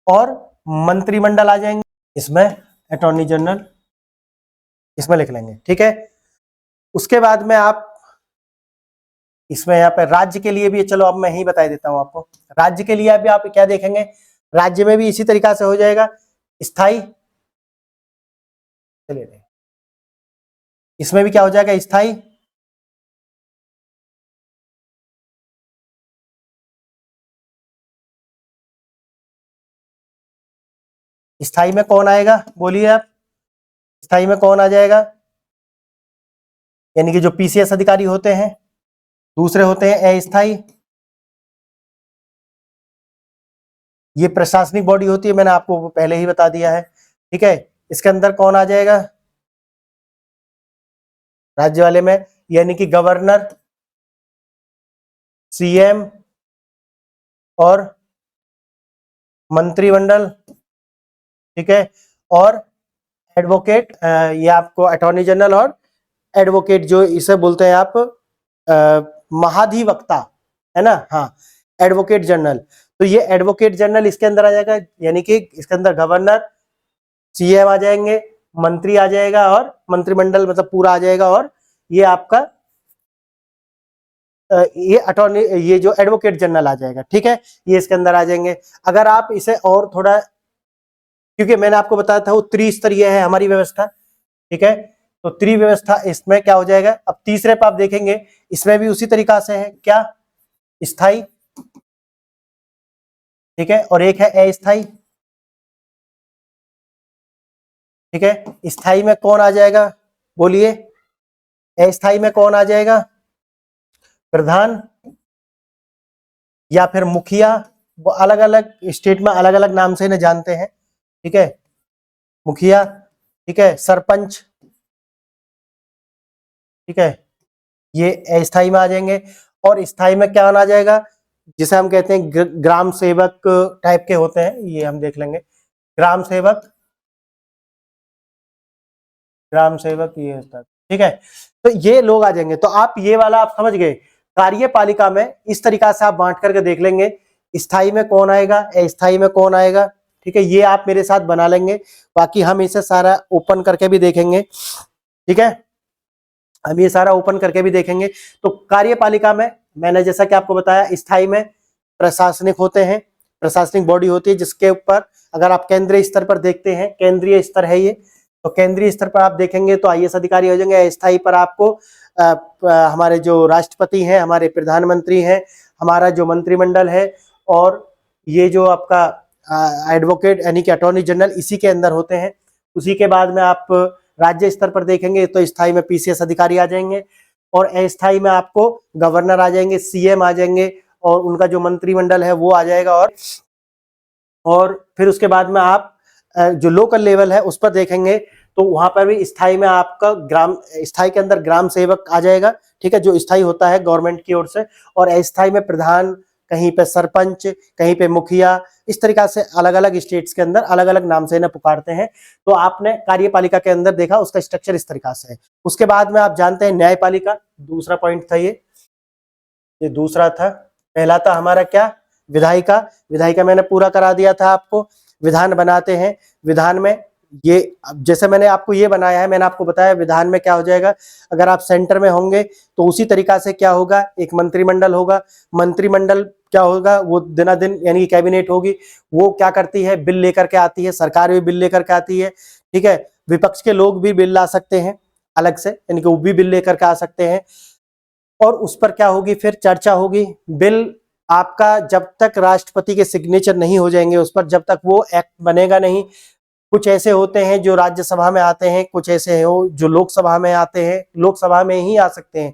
और मंत्रिमंडल आ जाएंगे, इसमें अटॉर्नी जनरल इसमें लिख लेंगे। ठीक है, उसके बाद में आप इसमें यहाँ पे राज्य के लिए भी, चलो अब मैं ही बता देता हूं आपको, राज्य के लिए भी आप क्या देखेंगे, राज्य में भी इसी तरीका से हो जाएगा, स्थायी, चलिए इसमें भी क्या हो जाएगा, स्थायी, स्थायी में कौन आएगा बोलिए आप, स्थायी में कौन आ जाएगा, यानी कि जो पीसीएस अधिकारी होते हैं, दूसरे होते हैं अस्थायी, ये प्रशासनिक बॉडी होती है, मैंने आपको पहले ही बता दिया है। ठीक है, इसके अंदर कौन आ जाएगा, राज्य वाले में, यानी कि गवर्नर, सीएम और मंत्रिमंडल। ठीक है, और एडवोकेट, ये आपको अटॉर्नी जनरल और एडवोकेट जो इसे बोलते हैं आप महाधिवक्ता, है ना, हाँ, एडवोकेट जनरल। तो ये एडवोकेट जनरल इसके अंदर आ जाएगा, यानी कि इसके अंदर गवर्नर, सीएम आ जाएंगे, मंत्री आ जाएगा और मंत्रिमंडल मतलब पूरा आ जाएगा, और ये आपका ये अटॉर्नी, ये जो एडवोकेट जनरल आ जाएगा। ठीक है, ये इसके अंदर आ जाएंगे। अगर आप इसे और थोड़ा, क्योंकि मैंने आपको बताया था वो त्रिस्तरीय है हमारी व्यवस्था, ठीक है, तो त्रिव्यवस्था इसमें क्या हो जाएगा। अब तीसरे पे आप देखेंगे, इसमें भी उसी तरीका से है क्या, स्थायी, ठीक है, और एक है अस्थायी। ठीक है, स्थायी में कौन आ जाएगा बोलिए, अस्थायी में कौन आ जाएगा, प्रधान या फिर मुखिया, वो अलग अलग स्टेट में अलग अलग नाम से इन्हें जानते हैं। ठीक है, मुखिया, ठीक है, सरपंच, ठीक है, ये अस्थाई में आ जाएंगे। और स्थाई में क्या आ जाएगा, जिसे हम कहते हैं ग्राम सेवक टाइप के होते हैं, ये हम देख लेंगे। ग्राम सेवक, ग्राम सेवक ये होता है, ठीक है। तो ये लोग आ जाएंगे। तो आप ये वाला आप समझ गए। कार्यपालिका में इस तरीका से आप बांट करके देख लेंगे, स्थाई में कौन आएगा, अस्थाई में कौन आएगा, ठीक है। ये आप मेरे साथ बना लेंगे। बाकी हम इसे सारा ओपन करके भी देखेंगे, ठीक है। हम ये सारा ओपन करके भी देखेंगे। तो कार्यपालिका में मैंने जैसा कि आपको बताया, स्थाई में प्रशासनिक होते हैं, प्रशासनिक बॉडी होती है, जिसके ऊपर अगर आप केंद्रीय स्तर पर देखते हैं, केंद्रीय स्तर है ये, तो केंद्रीय स्तर पर आप देखेंगे तो आईएएस अधिकारी हो जाएंगे। अस्थाई पर आपको हमारे जो राष्ट्रपति हैं, हमारे प्रधानमंत्री हैं, हमारा जो मंत्रिमंडल है, और ये जो आपका एडवोकेट यानी कि अटॉर्नी जनरल इसी के अंदर होते हैं। उसी के बाद में आप राज्य स्तर पर देखेंगे तो स्थाई में पीसीएस अधिकारी आ जाएंगे, और अस्थाई में आपको गवर्नर आ जाएंगे, सीएम आ जाएंगे, और उनका जो मंत्रिमंडल है वो आ जाएगा। और फिर उसके बाद में आप जो लोकल लेवल है उस पर देखेंगे तो वहां पर भी स्थाई में आपका ग्राम, स्थाई के अंदर ग्राम सेवक आ जाएगा, ठीक है, जो स्थाई होता है गवर्नमेंट की ओर से। और अस्थाई में प्रधान, कहीं पे सरपंच, कहीं पे मुखिया, इस तरीका से अलग अलग स्टेट्स के अंदर अलग अलग नाम से इन्हें पुकारते हैं। तो आपने कार्यपालिका के अंदर देखा उसका स्ट्रक्चर इस तरीका से है। उसके बाद में आप जानते हैं न्यायपालिका, दूसरा पॉइंट था ये दूसरा था। पहला था हमारा क्या, विधायिका। विधायिका मैंने पूरा करा दिया था आपको। विधान बनाते हैं, विधान में ये जैसे मैंने आपको ये बनाया है, मैंने आपको बताया विधान में क्या हो जाएगा, अगर आप सेंटर में होंगे तो उसी तरीका से क्या होगा, एक मंत्रिमंडल होगा। मंत्रिमंडल क्या होगा, वो दिनादिन यानी कैबिनेट होगी, वो क्या करती है, बिल लेकर के आती है, सरकार भी बिल लेकर के आती है, ठीक है। विपक्ष के लोग भी बिल ला सकते हैं अलग से, यानी कि वो भी बिल लेकर के आ सकते हैं, और उस पर क्या होगी, फिर चर्चा होगी। बिल आपका जब तक राष्ट्रपति के सिग्नेचर नहीं हो जाएंगे उस पर, जब तक वो एक्ट बनेगा नहीं। कुछ ऐसे होते हैं जो राज्यसभा में आते हैं, कुछ ऐसे हो जो लोकसभा में आते हैं, लोकसभा में ही आ सकते हैं,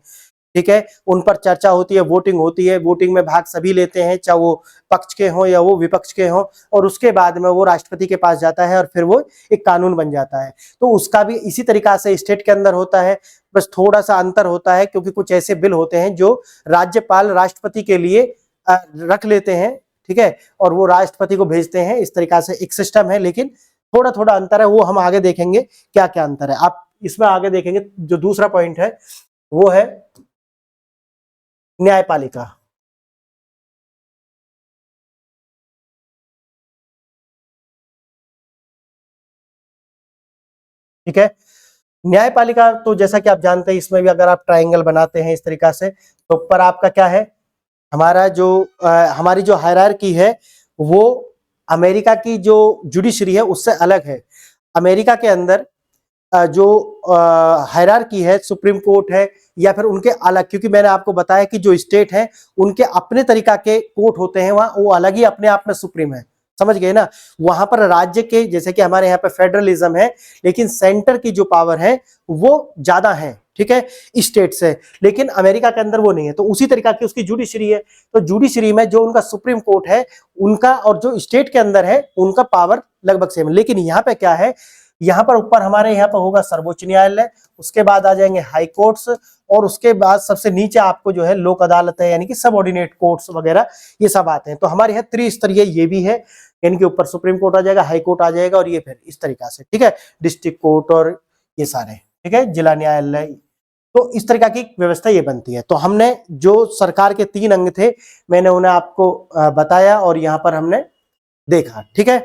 ठीक है। उन पर चर्चा होती है, वोटिंग होती है, वोटिंग में भाग सभी लेते हैं, चाहे वो पक्ष के हों या वो विपक्ष के हों, और उसके बाद में वो राष्ट्रपति के पास जाता है और फिर वो एक कानून बन जाता है। तो उसका भी इसी तरीका से स्टेट के अंदर होता है, बस थोड़ा सा अंतर होता है, क्योंकि कुछ ऐसे बिल होते हैं जो राज्यपाल राष्ट्रपति के लिए रख लेते हैं, ठीक है, और वो राष्ट्रपति को भेजते हैं। इस तरीका से एक सिस्टम है, लेकिन थोड़ा थोड़ा अंतर है, वो हम आगे देखेंगे क्या क्या अंतर है। आप इसमें आगे देखेंगे। जो दूसरा पॉइंट है वो है न्यायपालिका, ठीक है। न्यायपालिका तो जैसा कि आप जानते हैं, इसमें भी अगर आप ट्रायंगल बनाते हैं इस तरीका से, तो ऊपर आपका क्या है, हमारा जो हमारी जो हायरार्की है वो अमेरिका की जो जुडिशरी है उससे अलग है। अमेरिका के अंदर जो हायरार्की है, सुप्रीम कोर्ट है या फिर उनके अलग, क्योंकि मैंने आपको बताया कि जो स्टेट है उनके अपने तरीका के कोर्ट होते हैं, वहां वो अलग ही अपने आप में सुप्रीम है, समझ गए ना। वहां पर राज्य के, जैसे कि हमारे यहाँ पे फेडरलिज्म है, लेकिन सेंटर की जो पावर है वो ज्यादा है, ठीक है, स्टेट से। लेकिन अमेरिका के अंदर वो नहीं है। तो उसी तरीका की उसकी जुडिशरी है। तो जुडिशरी में जो उनका सुप्रीम कोर्ट है उनका, और जो स्टेट के अंदर है उनका पावर लगभग सेम है। लेकिन यहाँ पे क्या है, यहाँ पर ऊपर हमारे यहाँ पर होगा सर्वोच्च न्यायालय, उसके बाद आ जाएंगे हाई कोर्ट्स, और उसके बाद सबसे नीचे आपको जो है लोक अदालत है, यानी कि सबऑर्डिनेट कोर्ट्स वगैरह ये सब आते हैं। तो हमारे यहाँ त्रिस्तरीय ये भी है, यानी कि ऊपर सुप्रीम कोर्ट आ जाएगा, हाई कोर्ट आ जाएगा, और ये फिर इस तरीका से, ठीक है, डिस्ट्रिक्ट कोर्ट और ये सारे, ठीक है, जिला न्यायालय। तो इस तरीका की व्यवस्था ये बनती है। तो हमने जो सरकार के 3 अंग थे मैंने उन्हें आपको बताया और यहाँ पर हमने देखा, ठीक है।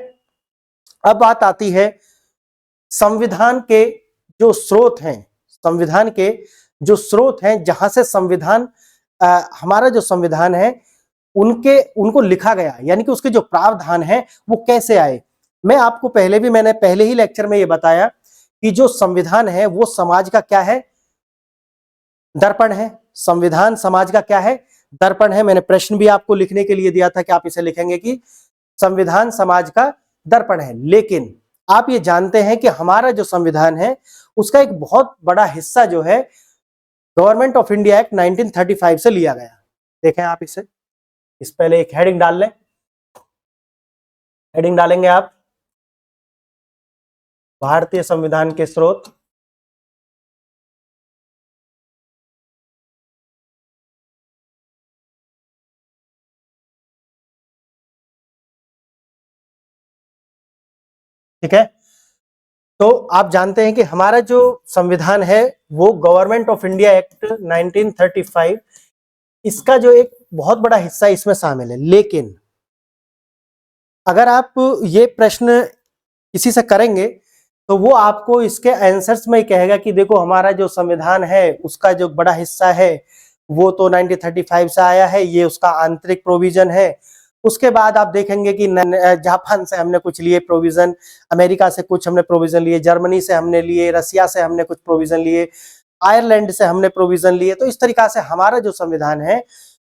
अब बात आती है संविधान के जो स्रोत हैं, संविधान के जो स्रोत हैं जहां से संविधान हमारा जो संविधान है उनके उनको लिखा गया, यानी कि उसके जो प्रावधान है वो कैसे आए। मैं आपको मैंने पहले ही लेक्चर में ये बताया कि जो संविधान है वो समाज का क्या है, दर्पण है। संविधान समाज का क्या है, दर्पण है। मैंने प्रश्न भी आपको लिखने के लिए दिया था कि आप इसे लिखेंगे कि संविधान समाज का दर्पण है। लेकिन आप ये जानते हैं कि हमारा जो संविधान है उसका एक बहुत बड़ा हिस्सा जो है गवर्नमेंट ऑफ इंडिया एक्ट 1935 से लिया गया। देखें आप इसे, इस पहले एक हेडिंग डाल लें, हेडिंग डालेंगे आप भारतीय संविधान के स्रोत। ठीक है। तो आप जानते हैं कि हमारा जो संविधान है वो गवर्नमेंट ऑफ इंडिया एक्ट 1935, इसका जो एक बहुत बड़ा हिस्सा इसमें शामिल है। लेकिन अगर आप ये प्रश्न किसी से करेंगे तो वो आपको इसके आंसर्स में ही कहेगा कि देखो हमारा जो संविधान है उसका जो बड़ा हिस्सा है वो तो 1935 से आया है, ये उसका आंतरिक प्रोविजन है। उसके बाद आप देखेंगे कि जापान से हमने कुछ लिए प्रोविजन, अमेरिका से कुछ हमने प्रोविजन लिए, जर्मनी से हमने लिए, रसिया से हमने कुछ प्रोविजन लिए, आयरलैंड से हमने प्रोविजन लिए। तो इस तरीका से हमारा जो संविधान है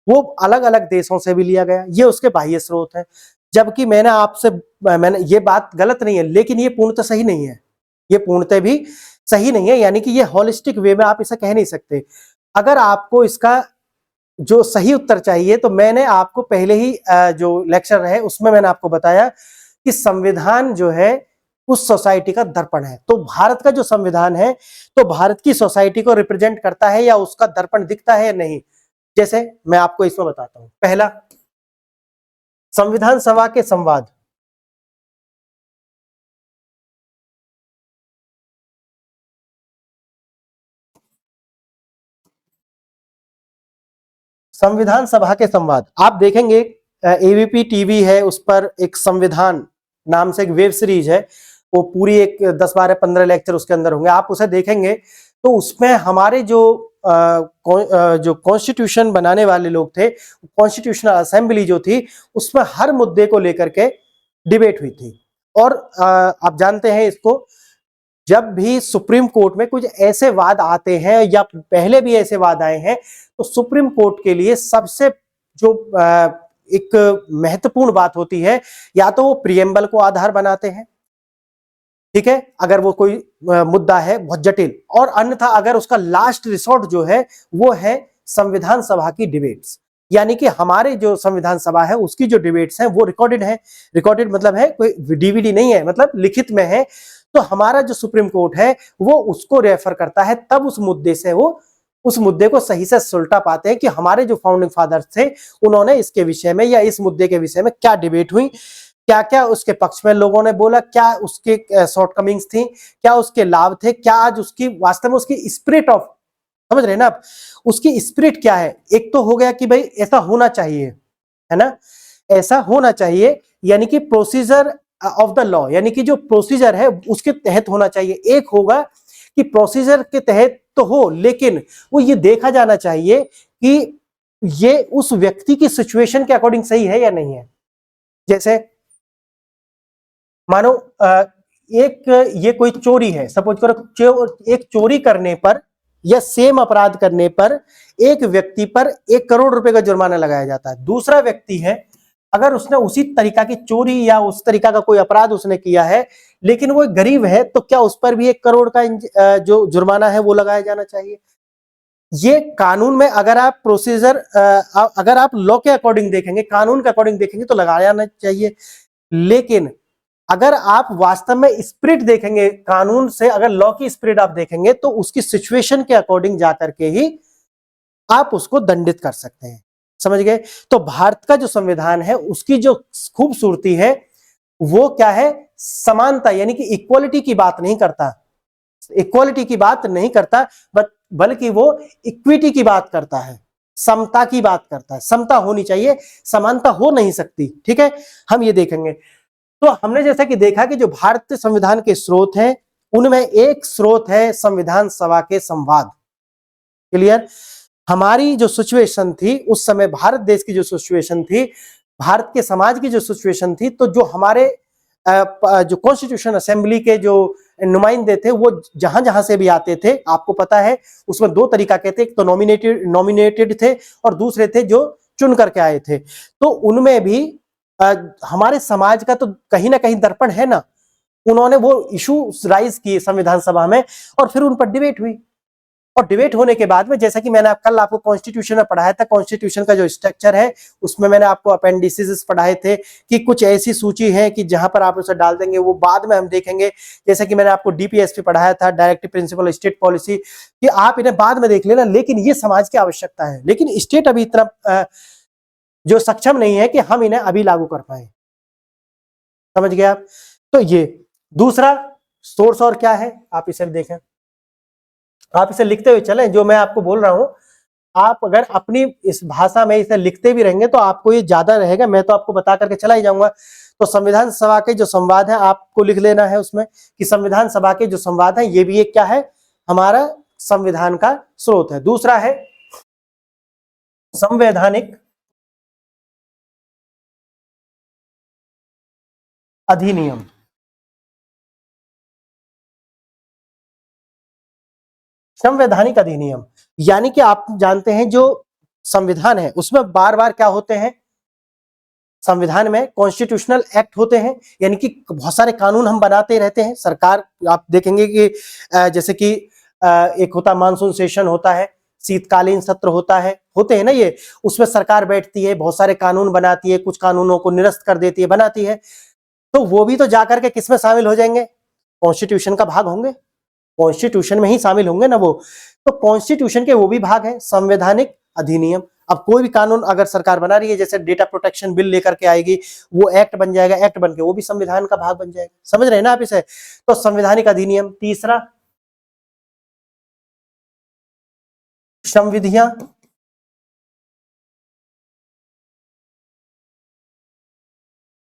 वो अलग अलग देशों से भी लिया गया, ये उसके बाह्य स्रोत है। जबकि मैंने ये बात गलत नहीं है, लेकिन ये पूर्णतः सही नहीं है, ये पूर्णतः भी सही नहीं है, यानी कि ये होलिस्टिक वे में आप इसे कह नहीं सकते। अगर आपको इसका जो सही उत्तर चाहिए तो मैंने आपको पहले ही जो लेक्चर है उसमें मैंने आपको बताया कि संविधान जो है उस सोसाइटी का दर्पण है। तो भारत का जो संविधान है तो भारत की सोसाइटी को रिप्रेजेंट करता है या उसका दर्पण दिखता है या नहीं। जैसे मैं आपको इसमें बताता हूं। पहला, संविधान सभा के संवाद। संविधान सभा के संवाद आप देखेंगे, एबीपी टीवी है, उस पर एक संविधान नाम से एक वेब सीरीज है, वो पूरी एक 10-12-15 लेक्चर उसके अंदर होंगे। आप उसे देखेंगे तो उसमें हमारे जो कॉन्स्टिट्यूशन बनाने वाले लोग थे, कॉन्स्टिट्यूशनल असेंबली जो थी, उसमें हर मुद्दे को लेकर के डिबेट हुई थी। और आप जानते हैं इसको, जब भी सुप्रीम कोर्ट में कुछ ऐसे वाद आते हैं या पहले भी ऐसे वाद आए हैं तो सुप्रीम कोर्ट के लिए सबसे जो एक महत्वपूर्ण बात होती है, या तो वो प्रियम्बल को आधार बनाते हैं, ठीक है, अगर वो कोई मुद्दा है बहुत जटिल, और अन्यथा अगर उसका लास्ट रिसोर्ट जो है वो है संविधान सभा की डिबेट्स। यानी कि हमारे जो संविधान सभा है उसकी जो डिबेट्स हैं वो रिकॉर्डेड है। रिकॉर्डेड मतलब है कोई डीवीडी नहीं है, मतलब लिखित में है। तो हमारा जो सुप्रीम कोर्ट है वो उसको रेफर करता है, तब उस मुद्दे से वो उस मुद्दे को सही से सुलटा पाते हैं कि हमारे जो फाउंडिंग फादर्स थे उन्होंने इसके विषय में या इस मुद्दे के विषय में क्या डिबेट हुई, क्या क्या उसके पक्ष में लोगों ने बोला, क्या उसके शॉर्टकमिंग्स थी, क्या उसके लाभ थे, क्या आज उसकी वास्तव में उसकी स्पिरिट ऑफ, समझ रहे हैं ना आप, उसकी स्पिरिट क्या है। एक तो हो गया कि भाई ऐसा होना चाहिए, है ना, ऐसा होना चाहिए, यानी कि प्रोसीजर ऑफ द लॉ, यानी कि जो प्रोसीजर है उसके तहत होना चाहिए। एक होगा कि प्रोसीजर के तहत तो हो, लेकिन वो ये देखा जाना चाहिए कि ये उस व्यक्ति की सिचुएशन के अकॉर्डिंग सही है या नहीं है। जैसे मानो एक ये कोई चोरी है, सपोज करो एक चोरी करने पर या सेम अपराध करने पर एक व्यक्ति पर 1 करोड़ रुपए का जुर्माना लगाया जाता है। दूसरा व्यक्ति है, अगर उसने उसी तरीका की चोरी या उस तरीका का कोई अपराध उसने किया है लेकिन वो गरीब है, तो क्या उस पर भी 1 करोड़ का जो जुर्माना है वो लगाया जाना चाहिए। ये कानून में अगर आप प्रोसीजर अगर आप लॉ के अकॉर्डिंग देखेंगे, कानून के अकॉर्डिंग देखेंगे तो लगाया जाना चाहिए। लेकिन अगर आप वास्तव में स्पिरिट देखेंगे, कानून से अगर लॉ की स्पिरिट आप देखेंगे तो उसकी सिचुएशन के अकॉर्डिंग जाकर के ही आप उसको दंडित कर सकते हैं। समझ गए। तो भारत का जो संविधान है उसकी जो खूबसूरती है वो क्या है, समानता, यानी कि इक्वालिटी की बात नहीं करता, इक्वालिटी की बात नहीं करता, बल्कि वो इक्विटी की बात करता है, समता की बात करता है। समता होनी चाहिए, समानता हो नहीं सकती। ठीक है, हम ये देखेंगे। तो हमने जैसा कि देखा कि जो भारतीय संविधान के स्रोत हैं उनमें एक स्रोत है संविधान सभा के संवाद। क्लियर। हमारी जो सिचुएशन थी उस समय, भारत देश की जो सिचुएशन थी, भारत के समाज की जो सिचुएशन थी, तो जो हमारे जो कॉन्स्टिट्यूशन असेंबली के जो नुमाइंदे थे वो जहां जहां से भी आते थे, आपको पता है उसमें 2 तरीका के थे, एक तो नॉमिनेटेड थे और दूसरे थे जो चुन करके आए थे। तो उनमें भी हमारे समाज का तो कहीं ना कहीं दर्पण है ना। उन्होंने वो इशू राइज किए संविधान सभा में और फिर उन पर डिबेट हुई, और डिबेट होने के बाद में, जैसा कि मैंने कल आपको कॉन्स्टिट्यूशन में पढ़ाया था, कॉन्स्टिट्यूशन का जो स्ट्रक्चर है उसमें मैंने आपको अपेंडिसेस पढ़ाए थे कि कुछ ऐसी सूची है कि जहां पर आप उसे डाल देंगे, वो बाद में हम देखेंगे। जैसा कि मैंने आपको डीपीएसपी पढ़ाया था, डायरेक्टिव प्रिंसिपल स्टेट पॉलिसी, कि आप इन्हें बाद में देख लेना, लेकिन ये समाज की आवश्यकता है। लेकिन स्टेट अभी इतना जो सक्षम नहीं है कि हम इन्हें अभी लागू कर पाए। समझ गए आप। तो ये दूसरा सोर्स और क्या है, आप इसे देखें, आप इसे लिखते हुए चलें, जो मैं आपको बोल रहा हूं आप अगर अपनी इस भाषा में इसे लिखते भी रहेंगे तो आपको ये ज्यादा रहेगा, मैं तो आपको बता करके चला ही जाऊंगा। तो संविधान सभा के जो संवाद है आपको लिख लेना है उसमें कि संविधान सभा के जो संवाद है ये भी एक क्या है, हमारा संविधान का स्रोत है। दूसरा है संवैधानिक अधिनियम। संवैधानिक अधिनियम यानी कि आप जानते हैं जो संविधान है उसमें बार बार क्या होते हैं, संविधान में कॉन्स्टिट्यूशनल एक्ट होते हैं, यानी कि बहुत सारे कानून हम बनाते रहते हैं। सरकार आप देखेंगे कि जैसे कि एक होता मानसून सेशन होता है, शीतकालीन सत्र होता है, होते हैं ना ये, उसमें सरकार बैठती है, बहुत सारे कानून बनाती है, कुछ कानूनों को निरस्त कर देती है, बनाती है। तो वो भी तो जाकर के किसमें शामिल हो जाएंगे, कॉन्स्टिट्यूशन का भाग होंगे, कॉन्स्टिट्यूशन में ही शामिल होंगे ना वो। तो कॉन्स्टिट्यूशन के वो भी भाग हैं संवैधानिक अधिनियम। अब कोई भी कानून अगर सरकार बना रही है, जैसे डेटा प्रोटेक्शन बिल लेकर के आएगी, वो एक्ट बन जाएगा, एक्ट बन के वो भी संविधान का भाग बन जाएगा। समझ रहे हैं ना आप इसे। तो संवैधानिक अधिनियम। तीसरा संविधियां,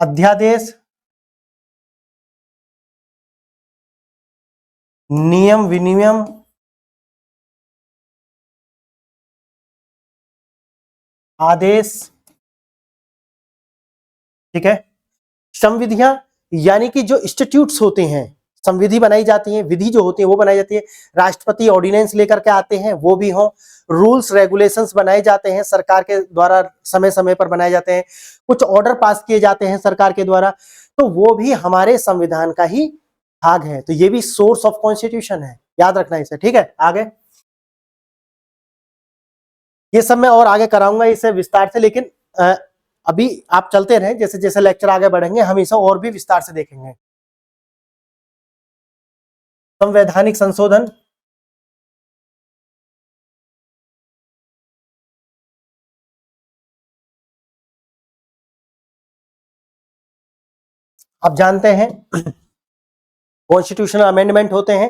अध्यादेश, नियम विनियम, आदेश। ठीक है। संविधियां यानी कि जो इंस्टीट्यूट्स होते हैं, संविधि बनाई जाती है, विधि जो होती है वो बनाई जाती है, राष्ट्रपति ऑर्डिनेंस लेकर के आते हैं वो भी हो, रूल्स रेगुलेशंस बनाए जाते हैं सरकार के द्वारा, समय समय पर बनाए जाते हैं, कुछ ऑर्डर पास किए जाते हैं सरकार के द्वारा, तो वो भी हमारे संविधान का ही भाग है। तो ये भी सोर्स ऑफ कॉन्स्टिट्यूशन है, याद रखना इसे। ठीक है, आगे ये सब मैं और आगे कराऊंगा इसे विस्तार से, लेकिन अभी आप चलते रहें, जैसे जैसे लेक्चर आगे बढ़ेंगे हम इसे और भी विस्तार से देखेंगे। संवैधानिक संशोधन, आप जानते हैं कॉन्स्टिट्यूशनल अमेंडमेंट होते हैं,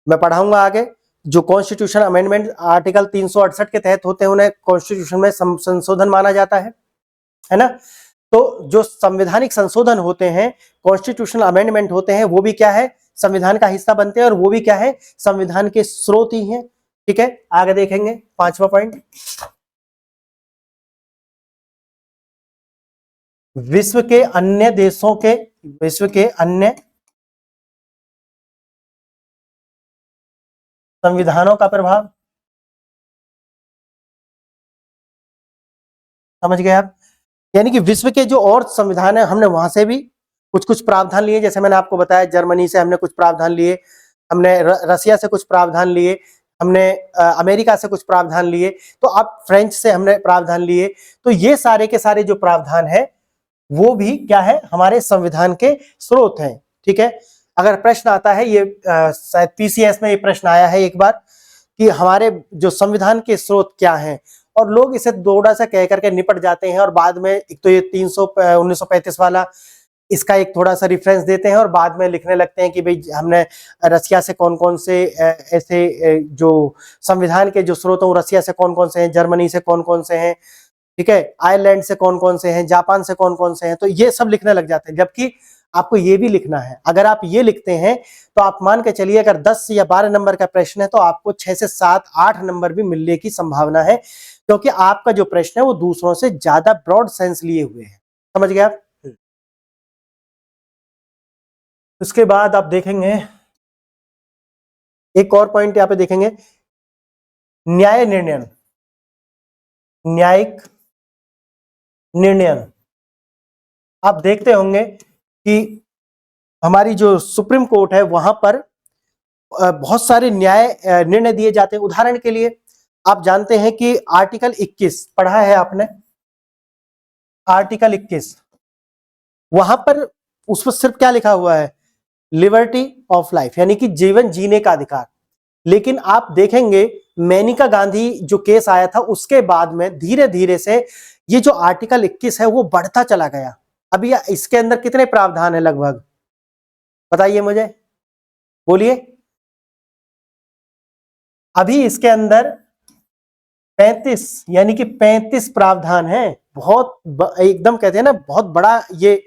मैं पढ़ाऊंगा आगे। जो कॉन्स्टिट्यूशन अमेंडमेंट आर्टिकल 368 के तहत होते हैं उन्हें कॉन्स्टिट्यूशन में संशोधन माना जाता है ना। तो जो संवैधानिक संशोधन होते हैं, कॉन्स्टिट्यूशनल अमेंडमेंट होते हैं, वो भी क्या है, संविधान का हिस्सा बनते हैं, और वो भी क्या है, संविधान के स्रोत ही हैं। ठीक है, आगे देखेंगे पांचवा पॉइंट, विश्व के अन्य देशों के, विश्व के अन्य संविधानों का प्रभाव। समझ गए आप, यानी कि विश्व के जो और संविधान है हमने वहां से भी कुछ कुछ प्रावधान लिए, जैसे मैंने आपको बताया जर्मनी से हमने कुछ प्रावधान लिए, हमने रसिया से कुछ प्रावधान लिए, हमने अमेरिका से कुछ प्रावधान लिए, तो अब फ्रेंच से हमने प्रावधान लिए। तो ये सारे के सारे जो प्रावधान है वो भी क्या है, हमारे संविधान के स्रोत हैं। ठीक है, अगर प्रश्न आता है, ये शायद पीसीएस में ये प्रश्न आया है एक बार कि हमारे जो संविधान के स्रोत क्या हैं, और लोग इसे थोड़ा सा कह करके निपट जाते हैं, और बाद में एक तो ये 1935 वाला इसका एक थोड़ा सा रेफरेंस देते हैं, और बाद में लिखने लगते हैं कि भाई हमने रसिया से कौन कौन से ऐसे जो संविधान के जो स्रोत हैं रसिया से कौन कौन से हैं, जर्मनी से कौन कौन से हैं, ठीक है, आयरलैंड से कौन कौन से हैं, जापान से कौन कौन से हैं, तो ये सब लिखने लग जाते हैं। जबकि आपको ये भी लिखना है, अगर आप ये लिखते हैं तो आप मान के चलिए अगर 10 या 12 नंबर का प्रश्न है तो आपको 6 से 7 8 नंबर भी मिलने की संभावना है, क्योंकि आपका जो प्रश्न है वो दूसरों से ज्यादा ब्रॉड सेंस लिए हुए है। समझ गए आप। उसके बाद आप देखेंगे एक और पॉइंट यहाँ पे देखेंगे, न्याय निर्णय, न्यायिक निर्णय। आप देखते होंगे कि हमारी जो सुप्रीम कोर्ट है वहां पर बहुत सारे न्याय निर्णय दिए जाते हैं। उदाहरण के लिए आप जानते हैं कि आर्टिकल 21 पढ़ा है आपने, आर्टिकल 21 वहां पर उस पर सिर्फ क्या लिखा हुआ है, लिबर्टी ऑफ लाइफ, यानी कि जीवन जीने का अधिकार। लेकिन आप देखेंगे मेनका गांधी जो केस आया था उसके बाद में धीरे धीरे से ये जो आर्टिकल 21 है वो बढ़ता चला गया। अभी इसके अंदर कितने प्रावधान है, लगभग बताइए मुझे, बोलिए। अभी इसके अंदर 35 यानी कि 35 प्रावधान है। बहुत एकदम कहते हैं ना, बहुत बड़ा ये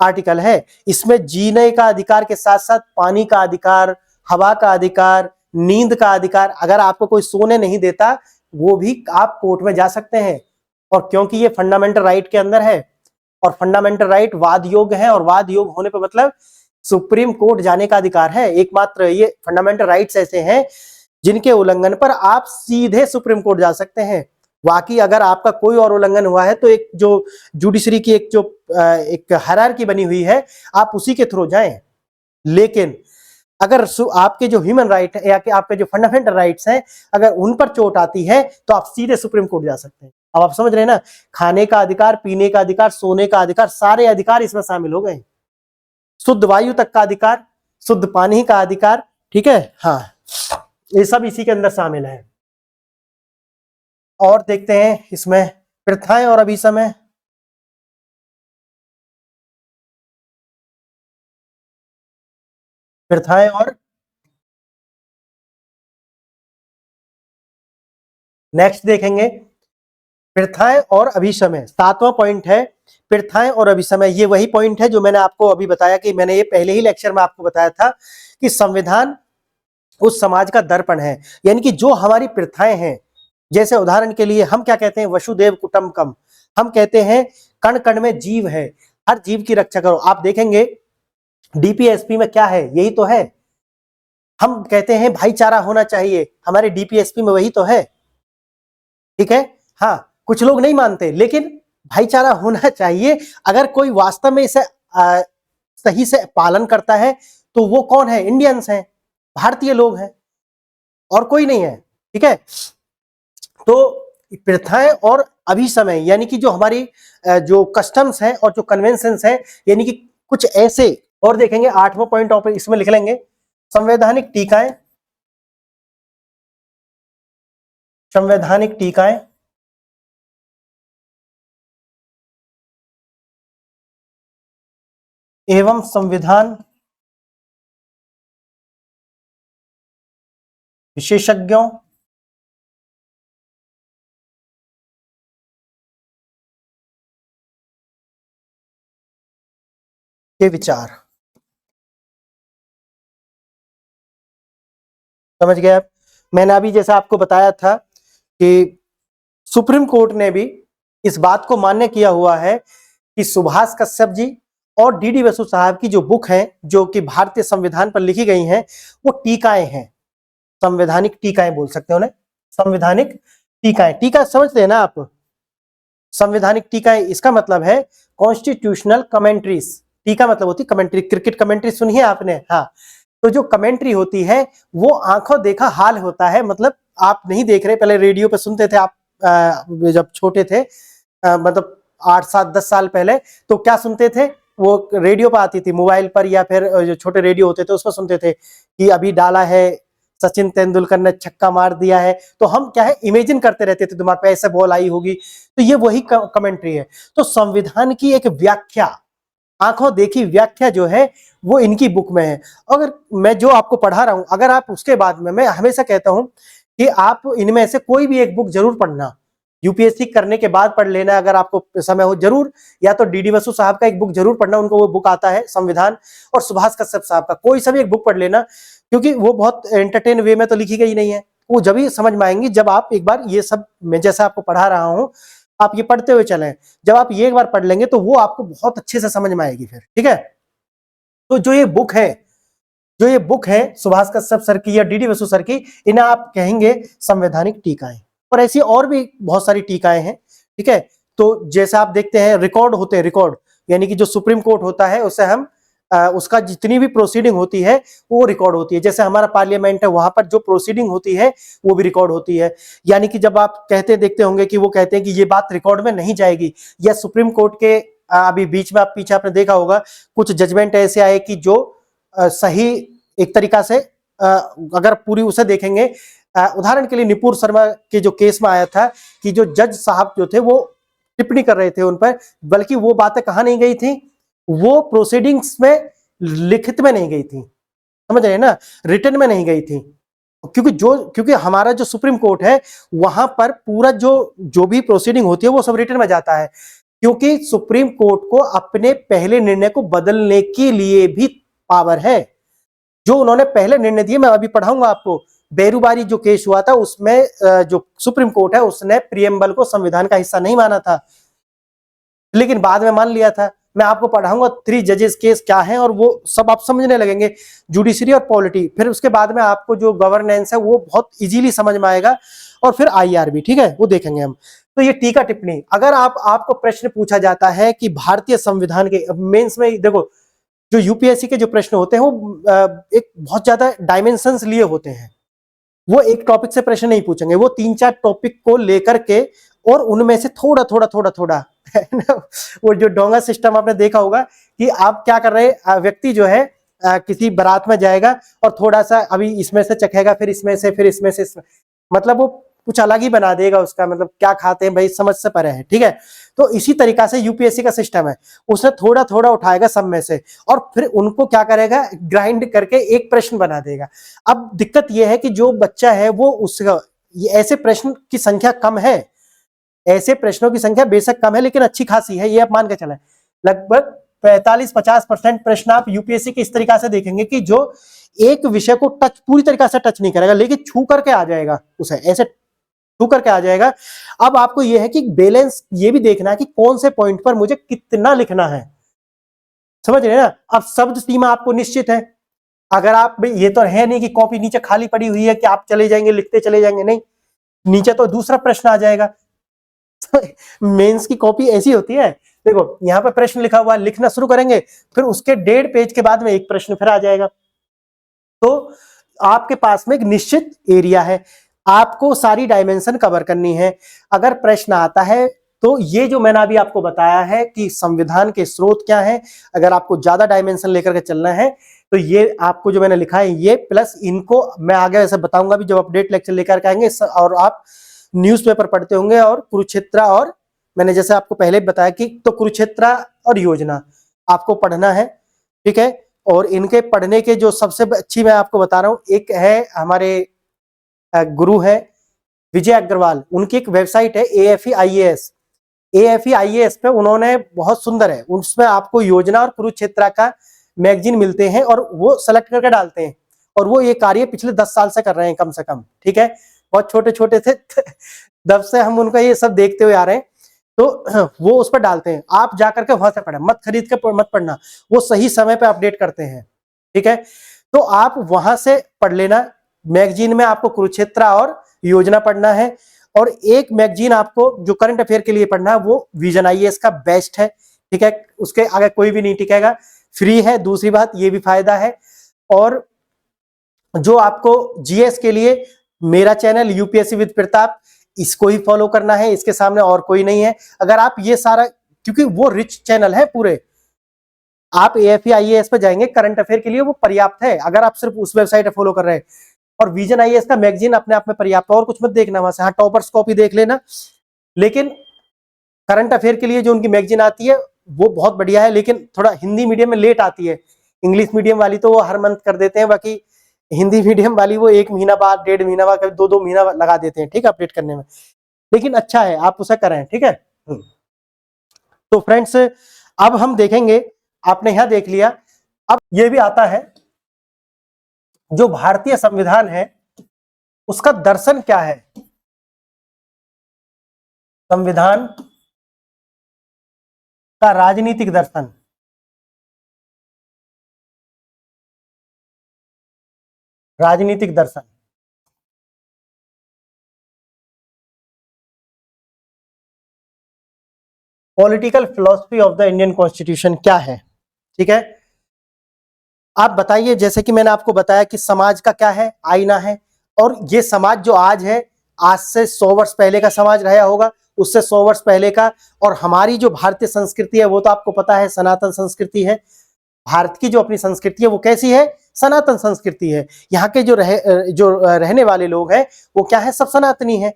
आर्टिकल है। इसमें जीने का अधिकार के साथ साथ पानी का अधिकार, हवा का अधिकार, नींद का अधिकार, अगर आपको कोई सोने नहीं देता वो भी आप कोर्ट में जा सकते हैं। और क्योंकि ये फंडामेंटल राइट के अंदर है, और फंडामेंटल राइट वाद योग्य है, और वाद योग्य होने पर मतलब सुप्रीम कोर्ट जाने का अधिकार है। एकमात्र ये फंडामेंटल राइट्स ऐसे हैं जिनके उल्लंघन पर आप सीधे सुप्रीम कोर्ट जा सकते हैं। बाकी अगर आपका कोई और उल्लंघन हुआ है तो एक जो जुडिशरी की एक हायरार्की बनी हुई है, आप उसी के थ्रू जाएं। लेकिन अगर आपके जो ह्यूमन राइट है या कि आपके जो फंडामेंटल राइट्स हैं, अगर उन पर चोट आती है तो आप सीधे सुप्रीम कोर्ट जा सकते हैं। अब आप समझ रहे हैं ना, खाने का अधिकार, पीने का अधिकार, सोने का अधिकार, सारे अधिकार इसमें शामिल हो गए। शुद्ध वायु तक का अधिकार, शुद्ध पानी का अधिकार, ठीक है, हाँ, ये सब इसी के अंदर शामिल है। और देखते हैं इसमें प्रथाएं और अभिसमय। प्रथाएं और नेक्स्ट देखेंगे प्रथाएं और अभिसमय। 7वां पॉइंट है प्रथाएं और अभिसमय। ये वही पॉइंट है जो मैंने आपको अभी बताया कि मैंने ये पहले ही लेक्चर में आपको बताया था कि संविधान उस समाज का दर्पण है। यानी कि जो हमारी प्रथाएं हैं, जैसे उदाहरण के लिए हम क्या कहते हैं, वसुदेव कुटुंबकम। हम कहते हैं कण कण में जीव है, हर जीव की रक्षा करो। आप देखेंगे डीपीएसपी में क्या है, यही तो है। हम कहते हैं भाईचारा होना चाहिए, हमारे डीपीएसपी में वही तो है, ठीक है। हाँ, कुछ लोग नहीं मानते, लेकिन भाईचारा होना चाहिए। अगर कोई वास्तव में इसे सही से पालन करता है तो वो कौन है, इंडियंस हैं, भारतीय लोग हैं, और कोई नहीं है, ठीक है। तो प्रथाएं और अभिसमय यानी कि जो हमारी जो कस्टम्स हैं और जो कन्वेंशंस हैं, यानी कि कुछ ऐसे। और देखेंगे 8वां पॉइंट ऑफ इसमें लिख लेंगे संवैधानिक टीकाएं। संवैधानिक टीकाएं एवं संविधान विशेषज्ञों के विचार। समझ गए आप। मैंने अभी जैसा आपको बताया था कि सुप्रीम कोर्ट ने भी इस बात को मान्य किया हुआ है कि सुभाष कश्यप जी और डीडी बसु साहब की जो बुक है, जो कि भारतीय संविधान पर लिखी गई हैं, वो टीकाएं हैं। संवैधानिक टीकाएं बोल सकते हैं उन्हें, संवैधानिक टीकाएं। टीका समझते हैं ना आप, संवैधानिक टीकाएं इसका मतलब है कॉन्स्टिट्यूशनल कमेंट्रीज। टीका मतलब होती कमेंट्री। क्रिकेट कमेंट्री सुनी है आपने, हाँ। तो जो कमेंट्री होती है वो आंखों देखा हाल होता है। मतलब आप नहीं देख रहे, पहले रेडियो पे सुनते थे आप जब छोटे थे, मतलब 8 7 10 साल पहले, तो क्या सुनते थे, वो रेडियो पर आती थी, मोबाइल पर या फिर जो छोटे रेडियो होते थे उसमें सुनते थे कि अभी डाला है सचिन तेंदुलकर ने, छक्का मार दिया है। तो हम क्या है, इमेजिन करते रहते थे दिमाग पे ऐसे बॉल आई होगी। तो ये वही कमेंट्री है। तो संविधान की एक व्याख्या, आंखों देखी व्याख्या जो है वो इनकी बुक में है। अगर मैं जो आपको पढ़ा रहा हूं, अगर आप उसके बाद में, मैं हमेशा कहता हूं कि आप इनमें से कोई भी एक बुक जरूर पढ़ना, यूपीएससी करने के बाद पढ़ लेना अगर आपको समय हो जरूर। या तो डीडी बसु साहब का एक बुक जरूर पढ़ना, उनको वो बुक आता है संविधान, और सुभाष कश्यप साहब का कोई सा भी एक बुक पढ़ लेना, क्योंकि वो बहुत एंटरटेन वे में तो लिखी गई नहीं है। वो जब ही समझ में आएंगी जब आप एक बार ये सब, मैं जैसा आपको पढ़ा रहा हूं, आप ये पढ़ते हुए चलें। जब आप ये एक बार पढ़ लेंगे तो वो आपको बहुत अच्छे से समझ में आएगी फिर, ठीक है। तो जो ये बुक है सुभाष कश्यप सर की या डीडी बसु सर की, इन्हें आप कहेंगे संवैधानिक टीकाएं। और ऐसी और भी बहुत सारी टीकाएं हैं, ठीक है। तो जैसा आप देखते हैं रिकॉर्ड होते हैं, रिकॉर्ड यानी कि जो सुप्रीम कोर्ट होता है उसे हम उसका जितनी भी प्रोसीडिंग होती है वो रिकॉर्ड होती है। जैसे हमारा पार्लियामेंट है, वहां पर जो प्रोसीडिंग होती है वो भी रिकॉर्ड होती है। यानी कि जब आप कहते देखते होंगे कि वो कहते हैं कि ये बात रिकॉर्ड में नहीं जाएगी, या सुप्रीम कोर्ट के अभी बीच में आप पीछे आपने देखा होगा कुछ जजमेंट ऐसे आए कि जो सही एक तरीका से अगर पूरी उसे देखेंगे, उदाहरण के लिए निपुर शर्मा के जो केस में आया था कि जो जज साहब जो थे वो टिप्पणी कर रहे थे उन पर, बल्कि वो बातें कहाँ नहीं गई थी, वो प्रोसीडिंग्स में लिखित में नहीं गई थी, समझ रहे हैं ना, रिटन में नहीं गई थी। क्योंकि हमारा जो सुप्रीम कोर्ट है वहां पर पूरा जो भी प्रोसीडिंग होती है वो सब रिटन में जाता है, क्योंकि सुप्रीम कोर्ट को अपने पहले निर्णय को बदलने के लिए भी पावर है। जो उन्होंने पहले निर्णय दिए, मैं अभी पढ़ाऊंगा आपको, बेरुबारी जो केस हुआ था उसमें जो सुप्रीम कोर्ट है उसने प्रियम्बल को संविधान का हिस्सा नहीं माना था, लेकिन बाद में मान लिया था। मैं आपको पढ़ाऊंगा 3 जजेस केस क्या है और वो सब आप समझने लगेंगे, जुडिशरी और पॉलिटी। फिर उसके बाद में आपको जो गवर्नेंस है वो बहुत इजीली समझ में आएगा, और फिर आईआरबी, ठीक है, वो देखेंगे हम। तो ये टीका टिप्पणी, अगर आपको प्रश्न पूछा जाता है कि भारतीय संविधान के, मेंस में देखो जो यूपीएससी के जो प्रश्न होते हैं वो एक बहुत ज्यादा डायमेंशंस लिए होते हैं, वो एक टॉपिक से प्रश्न नहीं पूछेंगे, वो 3-4 टॉपिक को लेकर के और उनमें से थोड़ा थोड़ा थोड़ा थोड़ा है ना, वो जो डोंगा सिस्टम आपने देखा होगा कि आप क्या कर रहे हैं, व्यक्ति जो है किसी बारात में जाएगा और थोड़ा सा अभी इसमें से चखेगा, फिर इसमें से, फिर इसमें से, मतलब वो कुछ अलग ही बना देगा उसका, मतलब क्या खाते हैं भाई, समझ से परे है, ठीक है। तो इसी तरीका से यूपीएससी का सिस्टम है, उसने थोड़ा थोड़ा उठाएगा सब में से और फिर उनको क्या करेगा, ग्राइंड करके एक प्रश्न बना देगा। अब दिक्कत यह है कि जो बच्चा है वो उसका, ऐसे प्रश्न की संख्या कम है, ऐसे प्रश्नों की संख्या बेशक कम है लेकिन अच्छी खासी है, ये आप मान के चलें। लगभग 45-50% प्रश्न आप यूपीएससी के इस तरीका से देखेंगे कि जो एक विषय को टच पूरी तरीका से टच नहीं करेगा, लेकिन छू करके आ जाएगा, उसे ऐसे छू करके आ जाएगा। अब आपको यह है कि बैलेंस ये भी देखना है कि कौन से पॉइंट पर मुझे कितना लिखना है, समझ रहे हैं ना। अब शब्द सीमा आपको निश्चित है, अगर आप, ये तो है नहीं कि कॉपी नीचे खाली पड़ी हुई है कि आप चले जाएंगे लिखते चले जाएंगे, नहीं, नीचे तो दूसरा प्रश्न आ जाएगा। मेंस की कॉपी ऐसी होती है, देखो यहाँ पे प्रश्न लिखा हुआ, लिखना शुरू करेंगे, फिर उसके 1.5 पेज के बाद में एक प्रश्न फिर आ जाएगा। तो आपके पास में एक निश्चित एरिया है, आपको सारी डायमेंशन कवर करनी है। अगर प्रश्न आता है तो ये जो मैंने अभी आपको बताया है कि संविधान के स्रोत क्या है, अगर आपको ज्यादा डायमेंशन लेकर के चलना है तो ये आपको जो मैंने लिखा है ये, प्लस इनको मैं आगे ऐसे बताऊंगा भी जब अपडेट लेक्चर लेकर के आएंगे, और आप न्यूज़पेपर पढ़ते होंगे, और कुरुक्षेत्र, और मैंने जैसे आपको पहले बताया कि तो कुरुक्षेत्र और योजना आपको पढ़ना है, ठीक है। और इनके पढ़ने के जो सबसे अच्छी मैं आपको बता रहा हूँ, एक है हमारे गुरु है विजय अग्रवाल, उनकी एक वेबसाइट है AFE IAS, AFE IAS पे उन्होंने बहुत सुंदर है, उसमें आपको योजना और कुरुक्षेत्र का मैगजीन मिलते हैं और वो सेलेक्ट करके डालते हैं, और वो ये कार्य पिछले 10 साल से कर रहे हैं कम से कम, ठीक है। बहुत छोटे छोटे थे तब से हम उनका ये सब देखते हुए आ रहे हैं, तो वो उस पर डालते हैं, आप जाकर के वहां से पढ़ें, मत खरीद के मत पढ़ना, वो सही समय पे अपडेट करते हैं, ठीक है। तो आप वहां से पढ़ लेना, मैगजीन में आपको कुरुक्षेत्र और योजना पढ़ना है, और एक मैगजीन आपको जो करंट अफेयर के लिए पढ़ना है वो विजन IAS का बेस्ट है, ठीक है, उसके आगे कोई भी नहीं टिकेगा, फ्री है, दूसरी बात ये भी फायदा है। और जो आपको GS के लिए मेरा चैनल UPSC विद प्रताप, इसको ही फॉलो करना है, इसके सामने और कोई नहीं है। अगर आप ये सारा, क्योंकि वो रिच चैनल है पूरे, आप AFE IAS पे जाएंगे करंट अफेयर के लिए वो पर्याप्त है, अगर आप सिर्फ उस वेबसाइट फॉलो कर रहे हैं, और विजन IAS का मैगजीन अपने आप में पर्याप्त है, और कुछ मत देखना वहां से, हाँ टॉपर्स कॉपी देख लेना, लेकिन करंट अफेयर के लिए जो उनकी मैगजीन आती है वो बहुत बढ़िया है, लेकिन थोड़ा हिंदी मीडियम में लेट आती है, इंग्लिश मीडियम वाली तो वो हर मंथ कर देते हैं, बाकी हिंदी मीडियम वाली वो 1 महीना बाद, 1.5 महीना बाद, कभी 2-2 महीना लगा देते हैं, ठीक है, अपडेट करने में, लेकिन अच्छा है आप उसे करें, ठीक है। तो फ्रेंड्स अब हम देखेंगे, आपने यहां देख लिया, अब ये भी आता है जो भारतीय संविधान है उसका दर्शन क्या है, संविधान का राजनीतिक दर्शन, राजनीतिक दर्शन, political philosophy of the Indian constitution क्या है, ठीक है। आप बताइए, जैसे कि मैंने आपको बताया कि समाज का क्या है, आईना है, और ये समाज जो आज है, आज से 100 वर्ष पहले का समाज रहा होगा, उससे 100 वर्ष पहले का, और हमारी जो भारतीय संस्कृति है वो तो आपको पता है सनातन संस्कृति है, भारत की जो अपनी संस्कृति है वो कैसी है, सनातन संस्कृति है। यहाँ के जो रहने वाले लोग हैं वो क्या है, सब सनातनी है,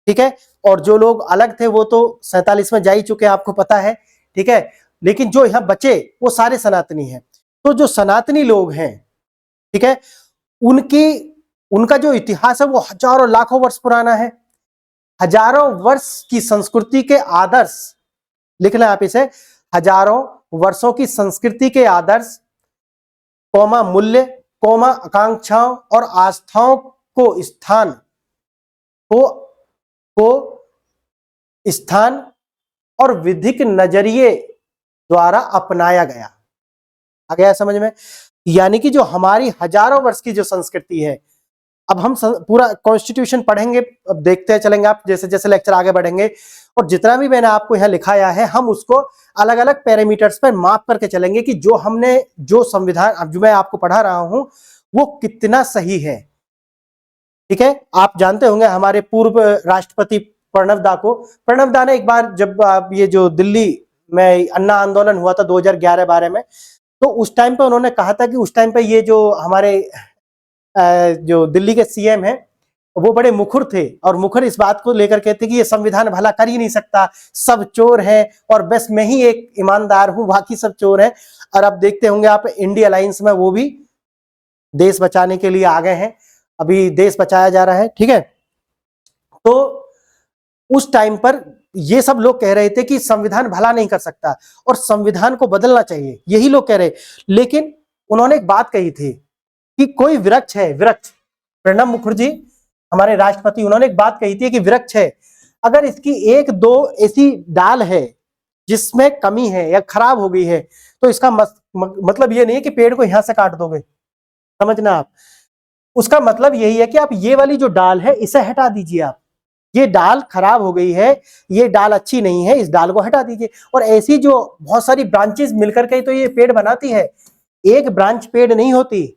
ठीक है। और जो लोग अलग थे वो तो 47 में जा ही चुके हैं, आपको पता है, ठीक है, लेकिन जो यहाँ बचे वो सारे सनातनी हैं। तो जो सनातनी लोग हैं, ठीक है, उनका जो इतिहास है वो हजारों लाखों वर्ष पुराना है। हजारों वर्ष की संस्कृति के आदर्श, लिखना आप इसे, हजारों वर्षों की संस्कृति के आदर्श, कौमा मूल्य, कौमा आकांक्षाओं और आस्थाओं को को को स्थान और विधिक नजरिए द्वारा अपनाया गया। आ गया समझ में? यानी कि जो हमारी हजारों वर्ष की जो संस्कृति है, अब हम पूरा कॉन्स्टिट्यूशन पढ़ेंगे, अब देखते चलेंगे आप जैसे जैसे लेक्चर आगे बढ़ेंगे, और जितना भी मैंने आपको यहाँ लिखाया है हम उसको अलग अलग पैरामीटर्स पर माप करके चलेंगे कि जो हमने जो संविधान अब जो मैं आपको पढ़ा रहा हूं वो कितना सही है। ठीक है, आप जानते होंगे हमारे पूर्व राष्ट्रपति प्रणब दा को, प्रणब दा ने एक बार जब ये जो दिल्ली में अन्ना आंदोलन हुआ था 2011-12 में, तो उस टाइम पे उन्होंने कहा था कि उस टाइम पे ये जो हमारे जो दिल्ली के सीएम हैं वो बड़े मुखर थे, और मुखर इस बात को लेकर कहते कि ये संविधान भला कर ही नहीं सकता, सब चोर हैं और बस मैं ही एक ईमानदार हूं, बाकी सब चोर हैं। और अब देखते होंगे आप इंडिया अलायंस में वो भी देश बचाने के लिए आ गए हैं, अभी देश बचाया जा रहा है। ठीक है, तो उस टाइम पर ये सब लोग कह रहे थे कि संविधान भला नहीं कर सकता और संविधान को बदलना चाहिए, यही लोग कह रहे। लेकिन उन्होंने एक बात कही थी कि कोई वृक्ष है, वृक्ष, प्रणब मुखर्जी हमारे राष्ट्रपति, उन्होंने एक बात कही थी कि वृक्ष है, अगर इसकी एक दो ऐसी डाल है जिसमें कमी है या खराब हो गई है तो इसका मतलब ये नहीं है कि पेड़ को यहां से काट दोगे, समझना आप। उसका मतलब यही है कि आप ये वाली जो डाल है इसे हटा दीजिए, आप ये डाल खराब हो गई है, ये डाल अच्छी नहीं है, इस डाल को हटा दीजिए। और ऐसी जो बहुत सारी ब्रांचेस मिलकर के तो ये पेड़ बनाती है, एक ब्रांच पेड़ नहीं होती।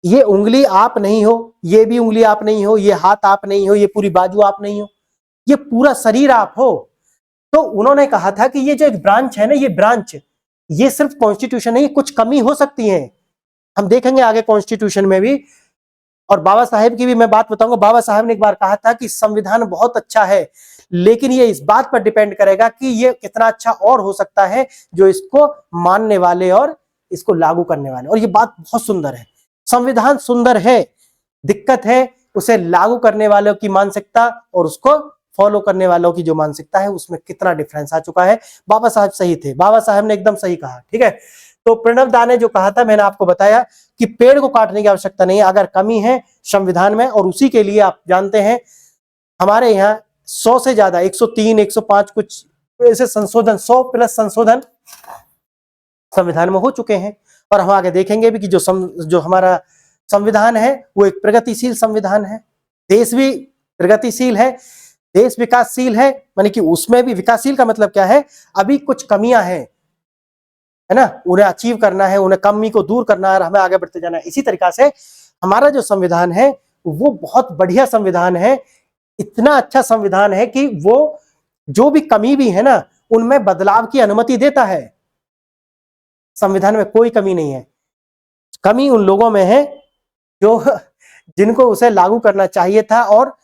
ये उंगली आप नहीं हो, ये भी उंगली आप नहीं हो, ये हाथ आप नहीं हो, ये पूरी बाजू आप नहीं हो, ये पूरा शरीर आप हो। तो उन्होंने कहा था कि ये जो एक ब्रांच है ना, ये ब्रांच, ये सिर्फ कॉन्स्टिट्यूशन नहीं, कुछ कमी हो सकती है, हम देखेंगे आगे कॉन्स्टिट्यूशन में भी। और बाबा साहेब की भी मैं बात बताऊंगा, बाबा साहेब ने एक बार कहा था कि संविधान बहुत अच्छा है, लेकिन ये इस बात पर डिपेंड करेगा कि ये कितना अच्छा और हो सकता है जो इसको मानने वाले और इसको लागू करने वाले। और ये बात बहुत सुंदर है, संविधान सुंदर है, दिक्कत है उसे लागू करने वालों की मानसिकता और उसको फॉलो करने वालों की जो मानसिकता है उसमें कितना डिफरेंस आ चुका है। बाबा साहब सही थे, बाबा साहब ने एकदम सही कहा। ठीक है, तो प्रणब दा ने जो कहा था मैंने आपको बताया कि पेड़ को काटने की आवश्यकता नहीं है अगर कमी है संविधान में, और उसी के लिए आप जानते हैं हमारे यहाँ 100 से ज्यादा 103 105 कुछ ऐसे संशोधन, 100 प्लस संशोधन संविधान में हो चुके हैं। और हम आगे देखेंगे भी कि जो हमारा संविधान है वो एक प्रगतिशील संविधान है, देश भी प्रगतिशील है, देश विकासशील है, माने कि उसमें भी विकासशील का मतलब क्या है, अभी कुछ कमियां हैं, है ना, उन्हें अचीव करना है, उन्हें कमी को दूर करना है, हमें आगे बढ़ते जाना है। इसी तरीका से हमारा जो संविधान है वो बहुत बढ़िया संविधान है, इतना अच्छा संविधान है कि वो जो भी कमी भी है ना उनमें बदलाव की अनुमति देता है। संविधान में कोई कमी नहीं है, कमी उन लोगों में है जो जिनको उसे लागू करना चाहिए था और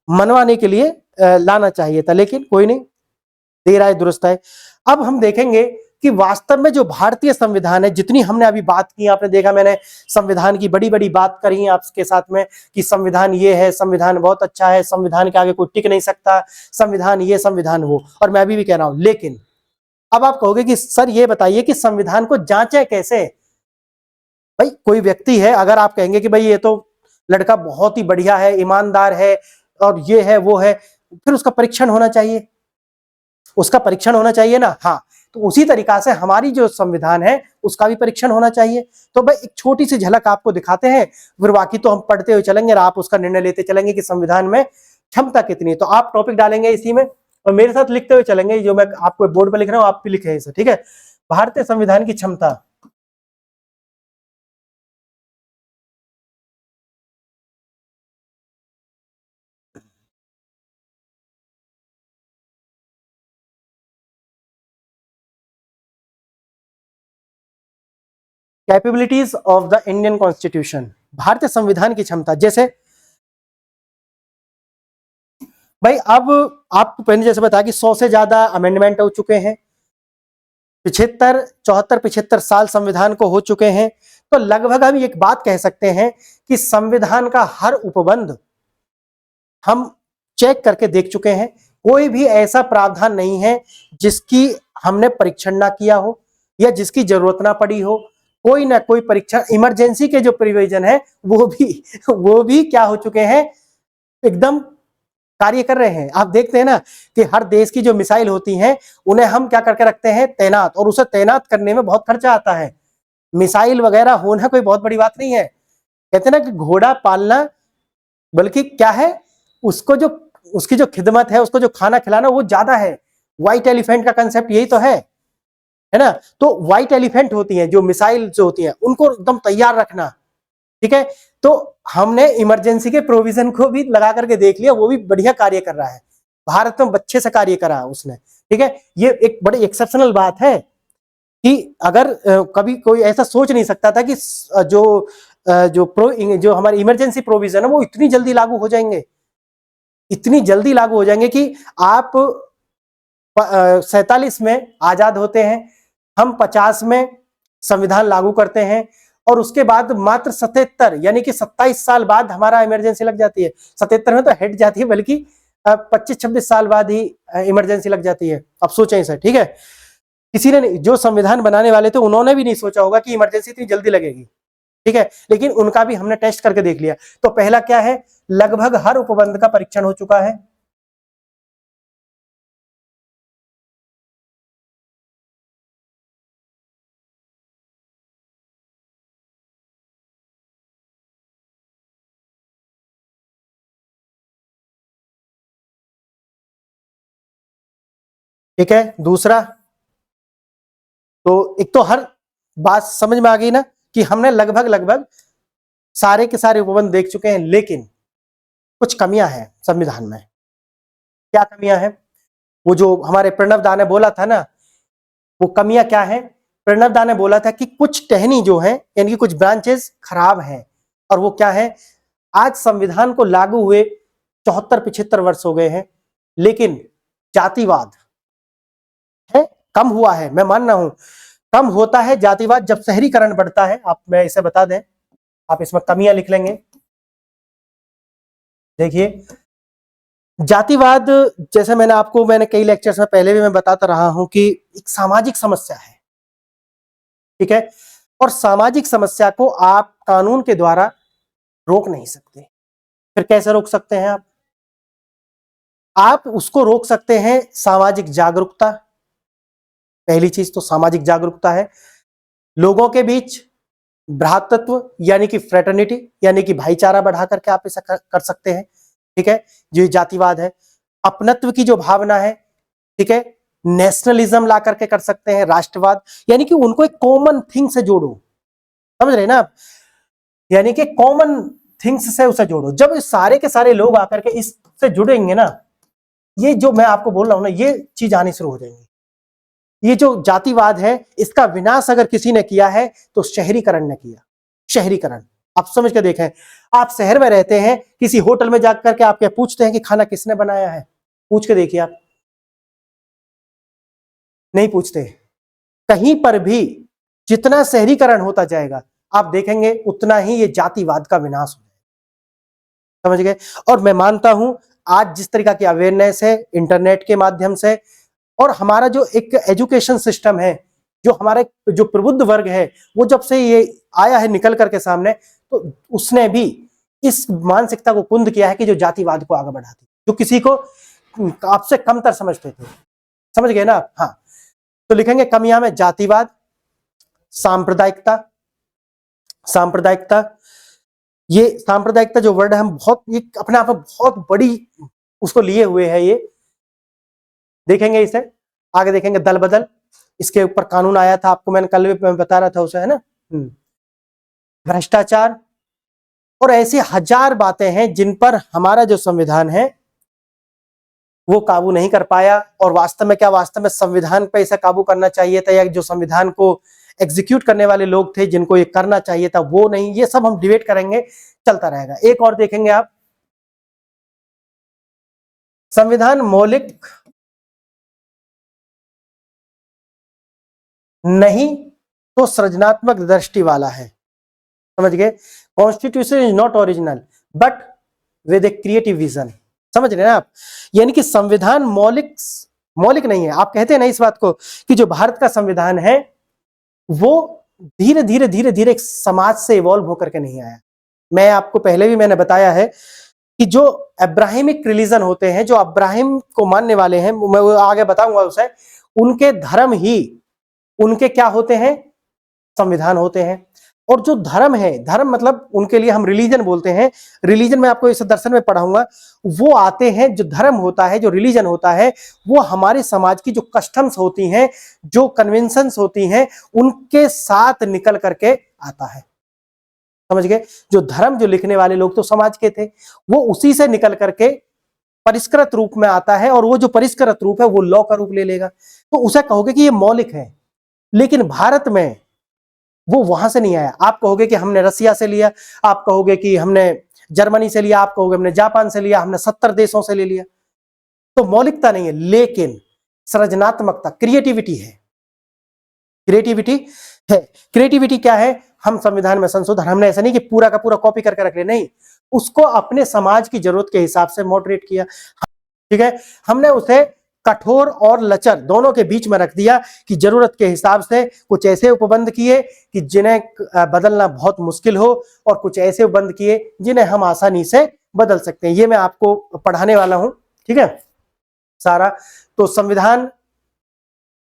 मनवाने के लिए लाना चाहिए था, लेकिन कोई नहीं, देर आए दुरुस्त आए। अब हम देखेंगे कि वास्तव में जो भारतीय संविधान है, जितनी हमने अभी बात की, आपने देखा मैंने संविधान की बड़ी बड़ी बात करी आपके साथ में कि संविधान ये है, संविधान बहुत अच्छा है, संविधान के आगे कोई टिक नहीं सकता, संविधान ये संविधान वो, और मैं अभी भी कह रहा हूं। लेकिन अब आप कहोगे कि सर ये बताइए कि संविधान को जांचे कैसे। भाई कोई व्यक्ति है, अगर आप कहेंगे कि भाई ये तो लड़का बहुत ही बढ़िया है, ईमानदार है और ये है वो है, फिर उसका परीक्षण होना चाहिए, उसका परीक्षण होना चाहिए ना। हाँ, तो उसी तरीका से हमारी जो संविधान है उसका भी परीक्षण होना चाहिए। तो भाई एक छोटी सी झलक आपको दिखाते हैं, फिर बाकी तो हम पढ़ते हुए चलेंगे और आप उसका निर्णय लेते चलेंगे कि संविधान में क्षमता कितनी। तो आप टॉपिक डालेंगे इसी में और मेरे साथ लिखते हुए चलेंगे, जो मैं आपको बोर्ड पर लिख रहा हूँ आप भी लिखे इसे। ठीक है, भारतीय संविधान की क्षमता, capabilities of the Indian constitution, भारतीय संविधान की क्षमता। जैसे भाई अब आपको पहले जैसे बताया कि 100 से ज्यादा अमेंडमेंट हो चुके हैं, 75 74 75 साल संविधान को हो चुके हैं, तो लगभग हम एक बात कह सकते हैं कि संविधान का हर उपबंध हम चेक करके देख चुके हैं। कोई भी ऐसा प्रावधान नहीं है जिसकी हमने परीक्षण ना किया हो या जिसकी जरूरत ना पड़ी हो। कोई ना कोई परीक्षण, इमरजेंसी के जो प्रोविजन है वो भी क्या हो चुके हैं, एकदम कार्य कर रहे हैं। आप देखते हैं ना कि हर देश की जो मिसाइल होती हैं उन्हें हम क्या करके रखते हैं, तैनात, और उसे तैनात करने में बहुत खर्चा आता है। मिसाइल वगैरह होना कोई बहुत बड़ी बात नहीं है। कहते हैं ना कि घोड़ा पालना, बल्कि क्या है, उसको जो उसकी जो खिदमत है, उसको जो खाना खिलाना वो ज्यादा है। व्हाइट एलिफेंट का कंसेप्ट यही तो है ना। तो व्हाइट एलिफेंट होती हैं जो मिसाइल जो होती हैं, उनको एकदम तैयार रखना, ठीक है। तो हमने इमरजेंसी के प्रोविजन को भी लगा करके देख लिया, वो भी बढ़िया कार्य कर रहा है। भारत में अच्छे से कार्य करा उसने, ठीक है। ये एक बड़ी एक्सेप्शनल बात है कि अगर कभी कोई ऐसा सोच नहीं सकता था कि जो हमारे इमरजेंसी प्रोविजन है वो इतनी जल्दी लागू हो जाएंगे, इतनी जल्दी लागू हो जाएंगे कि आप 47 में आजाद होते हैं, हम 50 में संविधान लागू करते हैं, और उसके बाद मात्र 77 यानी कि 27 साल बाद हमारा इमरजेंसी लग जाती है। 77 में तो हट जाती है, बल्कि 25-26 साल बाद ही इमरजेंसी लग जाती है। अब सोचें इसे, ठीक है। किसी ने, जो संविधान बनाने वाले थे, उन्होंने भी नहीं सोचा होगा कि इमरजेंसी इतनी जल्दी लगेगी, ठीक है। लेकिन उनका भी हमने टेस्ट करके देख लिया। तो पहला क्या है, लगभग हर उपबंध का परीक्षण हो चुका है। ठीक है। दूसरा, तो एक तो हर बात समझ में आ गई ना कि हमने लगभग लगभग सारे के सारे उपबंध देख चुके हैं, लेकिन कुछ कमियां हैं संविधान में। क्या कमियां हैं, वो जो हमारे प्रणब दा ने बोला था ना, वो कमियां क्या है। प्रणब दा ने बोला था कि कुछ टहनी जो है, यानी कि कुछ ब्रांचेस खराब हैं। और वो क्या है, आज संविधान को लागू हुए 74-75 वर्ष हो गए हैं, लेकिन जातिवाद है, कम हुआ है। मैं मान रहा हूं कम होता है जातिवाद जब शहरीकरण बढ़ता है। आप, मैं इसे बता दें, आप इसमें कमियां लिख लेंगे। देखिए, जातिवाद, जैसे मैंने कई लेक्चर्स में पहले भी मैं बताता रहा हूं कि एक सामाजिक समस्या है, ठीक है। और सामाजिक समस्या को आप कानून के द्वारा रोक नहीं सकते। फिर कैसे रोक सकते हैं आप उसको रोक सकते हैं सामाजिक जागरूकता। पहली चीज तो सामाजिक जागरूकता है। लोगों के बीच भ्रातृत्व यानी कि फ्रेटर्निटी, यानी कि भाईचारा बढ़ा करके आप ऐसा कर सकते हैं, ठीक है। जो जातिवाद है, अपनत्व की जो भावना है, ठीक है, नेशनलिज्म ला करके कर सकते हैं, राष्ट्रवाद, यानी कि उनको एक कॉमन थिंग से जोड़ो। समझ रहे हैं ना आप, यानी कि कॉमन थिंग्स से उसे जोड़ो। जब सारे के सारे लोग आकर के इससे जुड़ेंगे ना, ये जो मैं आपको बोल रहा हूं ना, ये चीज आनी शुरू हो जाएंगी। ये जो जातिवाद है, इसका विनाश अगर किसी ने किया है तो शहरीकरण ने किया। शहरीकरण, आप समझ के देखें, आप शहर में रहते हैं, किसी होटल में जाकर के आप क्या पूछते हैं कि खाना किसने बनाया है, पूछ के देखिए आप, नहीं पूछते। कहीं पर भी जितना शहरीकरण होता जाएगा, आप देखेंगे उतना ही ये जातिवाद का विनाश हो जाएगा। समझ गए। और मैं मानता हूं आज जिस तरीका की अवेयरनेस है इंटरनेट के माध्यम से, और हमारा जो एक एजुकेशन सिस्टम है, जो हमारे जो प्रबुद्ध वर्ग है, वो जब से ये आया है निकल करके सामने, तो उसने भी इस मानसिकता को कुंद किया है कि जो जातिवाद को आगे बढ़ाती, जो किसी को आपसे कमतर समझते थे। समझ गए ना। हाँ, तो लिखेंगे कमियां में जातिवाद, सांप्रदायिकता। सांप्रदायिकता, ये सांप्रदायिकता जो वर्ड है, हम बहुत, ये अपने आप में बहुत बड़ी उसको लिए हुए है। ये देखेंगे, इसे आगे देखेंगे। दल बदल, इसके ऊपर कानून आया था, आपको मैंने कल भी बता रहा था उसे, है ना। भ्रष्टाचार, और ऐसी हजार बातें हैं जिन पर हमारा जो संविधान है वो काबू नहीं कर पाया। और वास्तव में क्या, वास्तव में संविधान पे इसे काबू करना चाहिए था, या जो संविधान को एग्जीक्यूट करने वाले लोग थे जिनको ये करना चाहिए था वो नहीं, ये सब हम डिबेट करेंगे, चलता रहेगा। एक और देखेंगे आप, संविधान मौलिक नहीं तो सृजनात्मक दृष्टि वाला है। समझ गए? Constitution is not original but with a creative vision. समझ रहे हैं आप? यानी कि संविधान मौलिक नहीं है। आप कहते हैं ना इस बात को कि जो भारत का संविधान है वो धीरे धीरे धीरे धीरे एक समाज से इवॉल्व होकर के नहीं आया। मैं आपको पहले भी मैंने बताया है कि जो अब्राहमिक रिलीजन होते हैं, जो अब्राहिम को मानने वाले हैं, मैं वो आगे बताऊंगा उसे, उनके धर्म ही उनके क्या होते हैं? संविधान होते हैं। और जो धर्म है, धर्म मतलब उनके लिए हम रिलीजन बोलते हैं। रिलीजन में आपको इस दर्शन में पढ़ाऊंगा। वो आते हैं, जो धर्म होता है, जो रिलीजन होता है, वो हमारे समाज की जो कस्टम्स होती हैं, जो कन्वेंशंस होती हैं, उनके साथ निकल करके आता है। समझ गए? जो धर्म जो लिखने वाले लोग तो समाज के थे, वो उसी से निकल करके परिष्कृत रूप में आता है, और वो जो परिष्कृत रूप है वो लॉ का रूप ले लेगा। तो उसे कहोगे कि ये मौलिक है। लेकिन भारत में वो वहां से नहीं आया। आप कहोगे कि हमने रसिया से लिया, आप कहोगे कि हमने जर्मनी से लिया, आप कहोगे हमने जापान से लिया, हमने 70 देशों से ले लिया। तो मौलिकता नहीं है, लेकिन सृजनात्मकता, क्रिएटिविटी है। क्रिएटिविटी है। क्रिएटिविटी क्या है? हम संविधान में संशोधन, हमने ऐसा नहीं कि पूरा का पूरा कॉपी करके रख ले, नहीं, उसको अपने समाज की जरूरत के हिसाब से मॉडरेट किया। ठीक है? हमने उसे कठोर और लचर दोनों के बीच में रख दिया कि जरूरत के हिसाब से कुछ ऐसे उपबंध किए कि जिन्हें बदलना बहुत मुश्किल हो, और कुछ ऐसे उपबंध किए जिन्हें हम आसानी से बदल सकते हैं। ये मैं आपको पढ़ाने वाला हूं। ठीक है? सारा तो संविधान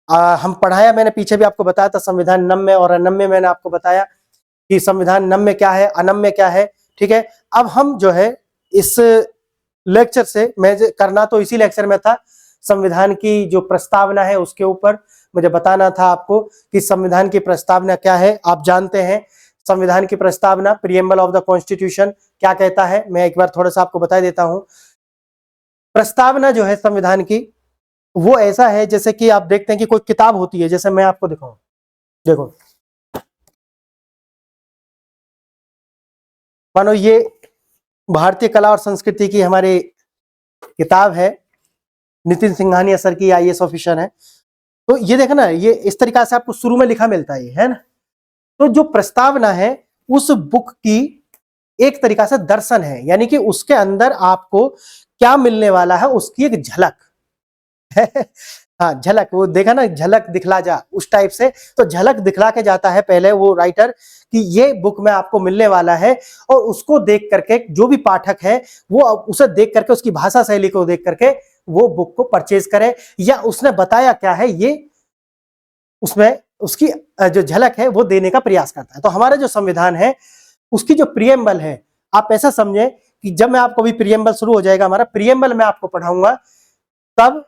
हम पढ़ाया, मैंने पीछे भी आपको बताया था संविधान नम्य और अनम्य। मैंने आपको बताया कि संविधान नम्य क्या है, अनम्य क्या है। ठीक है? अब हम जो है इस लेक्चर से, मैं करना तो इसी लेक्चर में था, संविधान की जो प्रस्तावना है उसके ऊपर मुझे बताना था आपको कि संविधान की प्रस्तावना क्या है। आप जानते हैं संविधान की प्रस्तावना, प्रीएम्बल ऑफ द कॉन्स्टिट्यूशन क्या कहता है। मैं एक बार थोड़ा सा आपको बता देता हूं। प्रस्तावना जो है संविधान की, वो ऐसा है जैसे कि आप देखते हैं कि कोई किताब होती है, जैसे मैं आपको दिखाऊं, देखो, मानो ये भारतीय कला और संस्कृति की हमारी किताब है, नितिन सिंघानिया सर की, आईएएस ऑफिसर है। तो ये देखो ना, ये इस तरीका से आपको शुरू में लिखा मिलता है ना। तो जो प्रस्तावना है उस बुक की एक तरीका से दर्शन है, यानी कि उसके अंदर आपको क्या मिलने वाला है उसकी एक झलक हाँ, झलक, वो देखा ना, झलक दिखला जा, उस टाइप से। तो झलक दिखला के जाता है पहले वो राइटर कि ये बुक में आपको मिलने वाला है, और उसको देख करके जो भी पाठक है वो उसे देख करके, उसकी भाषा शैली को देख करके वो बुक को परचेज करे, या उसने बताया क्या है ये उसमें उसकी जो झलक है वो देने का प्रयास करता है। तो हमारा जो संविधान है उसकी जो प्रियम्बल है, आप ऐसा समझे कि जब मैं आपको भी प्रियम्बल शुरू हो जाएगा हमारा, प्रियम्बल में आपको पढ़ाऊंगा, तब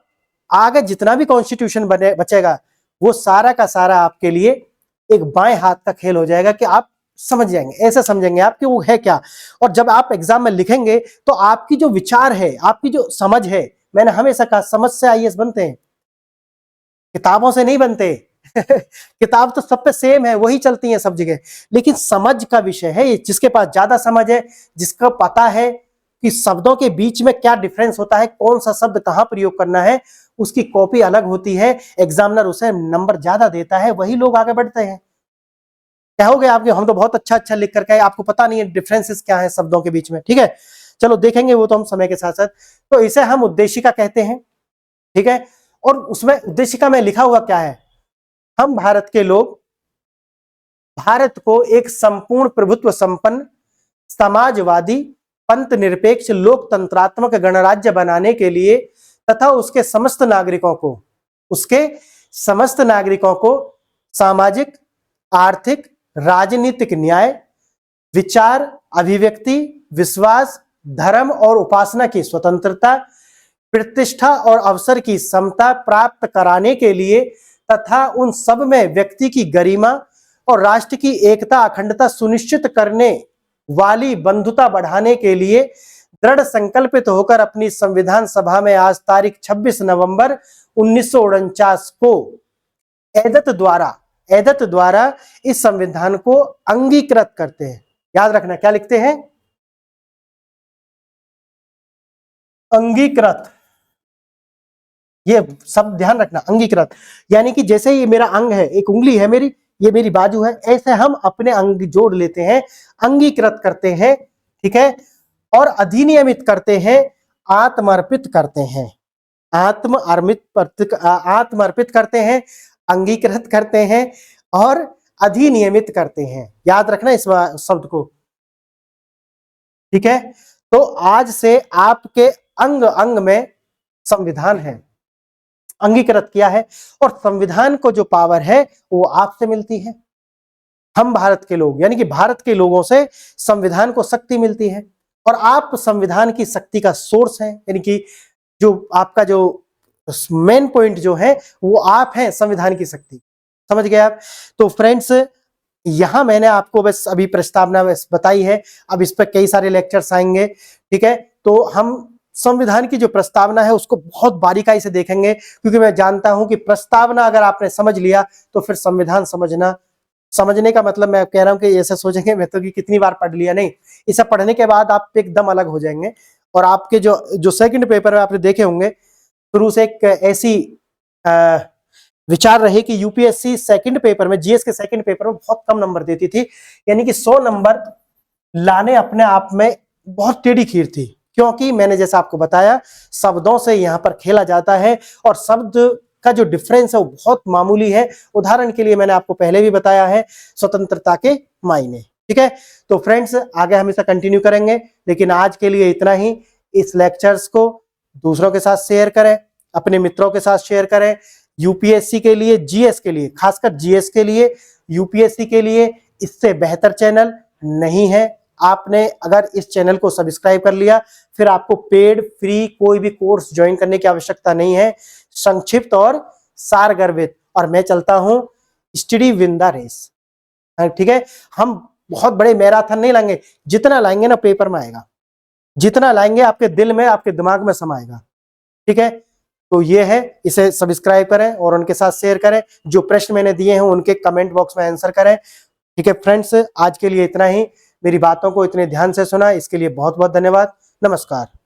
आगे जितना भी कॉन्स्टिट्यूशन बने बचेगा वो सारा का सारा आपके लिए एक बाएं हाथ का खेल हो जाएगा कि आप समझ जाएंगे, ऐसे समझेंगे आप कि वो है क्या। और जब आप एग्जाम में लिखेंगे तो आपकी जो विचार है, आपकी जो समझ है, मैंने हमेशा कहा समझ से आईएएस बनते हैं, किताबों से नहीं बनते किताब तो सब पे सेम है, वही चलती है सब जगह, लेकिन समझ का विषय है। जिसके पास ज्यादा समझ है, जिसका पता है कि शब्दों के बीच में क्या डिफरेंस होता है, कौन सा शब्द कहां प्रयोग करना है, उसकी कॉपी अलग होती है, एग्जामिनर उसे नंबर ज्यादा देता है, वही लोग आगे बढ़ते हैं। कहोगे आपके हम तो बहुत अच्छा अच्छा लिख करके आए, आपको पता नहीं है डिफरेंसेस क्या है शब्दों के बीच में। ठीक है? चलो देखेंगे वो तो हम समय के साथ साथ। तो इसे हम उद्देशिका कहते हैं। ठीक है? और उसमें उद्देशिका में लिखा हुआ क्या है? हम भारत के लोग भारत को एक संपूर्ण प्रभुत्व संपन्न, समाजवादी, पंथ निरपेक्ष, लोकतंत्रात्मक गणराज्य बनाने के लिए तथा उसके समस्त नागरिकों को सामाजिक, आर्थिक, राजनीतिक न्याय, विचार, अभिव्यक्ति, विश्वास, धर्म और उपासना की स्वतंत्रता, प्रतिष्ठा और अवसर की समता प्राप्त कराने के लिए तथा उन सब में व्यक्ति की गरिमा और राष्ट्र की एकता अखंडता सुनिश्चित करने वाली बंधुता बढ़ाने के लिए दृढ़ संकल्पित होकर अपनी संविधान सभा में आज तारीख 26 नवंबर 1949 को एदत द्वारा इस संविधान को अंगीकृत करते हैं। याद रखना क्या लिखते हैं? अंगीकृत। ये सब ध्यान रखना, अंगीकृत यानी कि जैसे ये मेरा अंग है, एक उंगली है मेरी, ये मेरी बाजू है, ऐसे हम अपने अंग जोड़ लेते हैं, अंगीकृत करते हैं, ठीक है, और अधिनियमित करते हैं, आत्मर्पित करते हैं, आत्मर्पित करते हैं, अंगीकृत करते हैं और अधिनियमित करते हैं। याद रखना इस शब्द को, ठीक है। तो आज से आपके अंग अंग में संविधान है, अंगीकृत किया है, और संविधान को जो पावर है वो आपसे मिलती है। हम भारत के लोग यानी कि भारत के लोगों से संविधान को शक्ति मिलती है, और आप संविधान की शक्ति का सोर्स हैं, यानी कि जो आपका जो मेन पॉइंट जो है वो आप हैं, संविधान की शक्ति। समझ गए आप? तो फ्रेंड्स, यहां मैंने आपको बस अभी प्रस्तावना बस बताई है, अब इस पर कई सारे लेक्चर्स आएंगे, ठीक है। तो हम संविधान की जो प्रस्तावना है उसको बहुत बारीकाई से देखेंगे, क्योंकि मैं जानता हूं कि प्रस्तावना अगर आपने समझ लिया तो फिर संविधान समझने का मतलब मैं कह रहा हूं कि ऐसे सोचेंगे मैं तो कि कितनी बार पढ़ लिया, नहीं, इसे पढ़ने के बाद आप एकदम अलग हो जाएंगे। और आपके जो सेकंड पेपर में आपने देखे होंगे, शुरू से एक ऐसी विचार रहे कि यूपीएससी सेकंड पेपर में, जीएस के सेकंड पेपर में बहुत कम नंबर देती थी, यानी कि 100 नंबर लाने अपने आप में बहुत टेढ़ी खीर थी, क्योंकि मैंने जैसा आपको बताया शब्दों से यहाँ पर खेला जाता है, और शब्द का जो डिफरेंस है वो बहुत मामूली है। उदाहरण के लिए मैंने आपको पहले भी बताया है स्वतंत्रता के मायने, ठीक है। तो फ्रेंड्स, आगे हम इसे कंटिन्यू करेंगे, लेकिन आज के लिए इतना ही। इस लेक्चर्स को दूसरों के साथ शेयर करें, अपने मित्रों के साथ शेयर करें। यूपीएससी के लिए, जीएस के लिए, खासकर जीएस के लिए, यूपीएससी के लिए इससे बेहतर चैनल नहीं है। आपने अगर इस चैनल को सब्सक्राइब कर लिया, फिर आपको पेड फ्री कोई भी कोर्स ज्वाइन करने की आवश्यकता नहीं है, संक्षिप्त और सारगर्भित, और मैं चलता हूं स्टडी विन द रेस, ठीक है। हम बहुत बड़े मैराथन नहीं लाएंगे, जितना लाएंगे ना पेपर में आएगा, जितना लाएंगे आपके दिल में, आपके दिमाग में समाएगा, ठीक है। तो ये है, इसे सब्सक्राइब करें और उनके साथ शेयर करें। जो प्रश्न मैंने दिए हैं उनके कमेंट बॉक्स में आंसर करें, ठीक है। फ्रेंड्स, आज के लिए इतना ही। मेरी बातों को इतने ध्यान से सुना इसके लिए बहुत बहुत धन्यवाद। नमस्कार।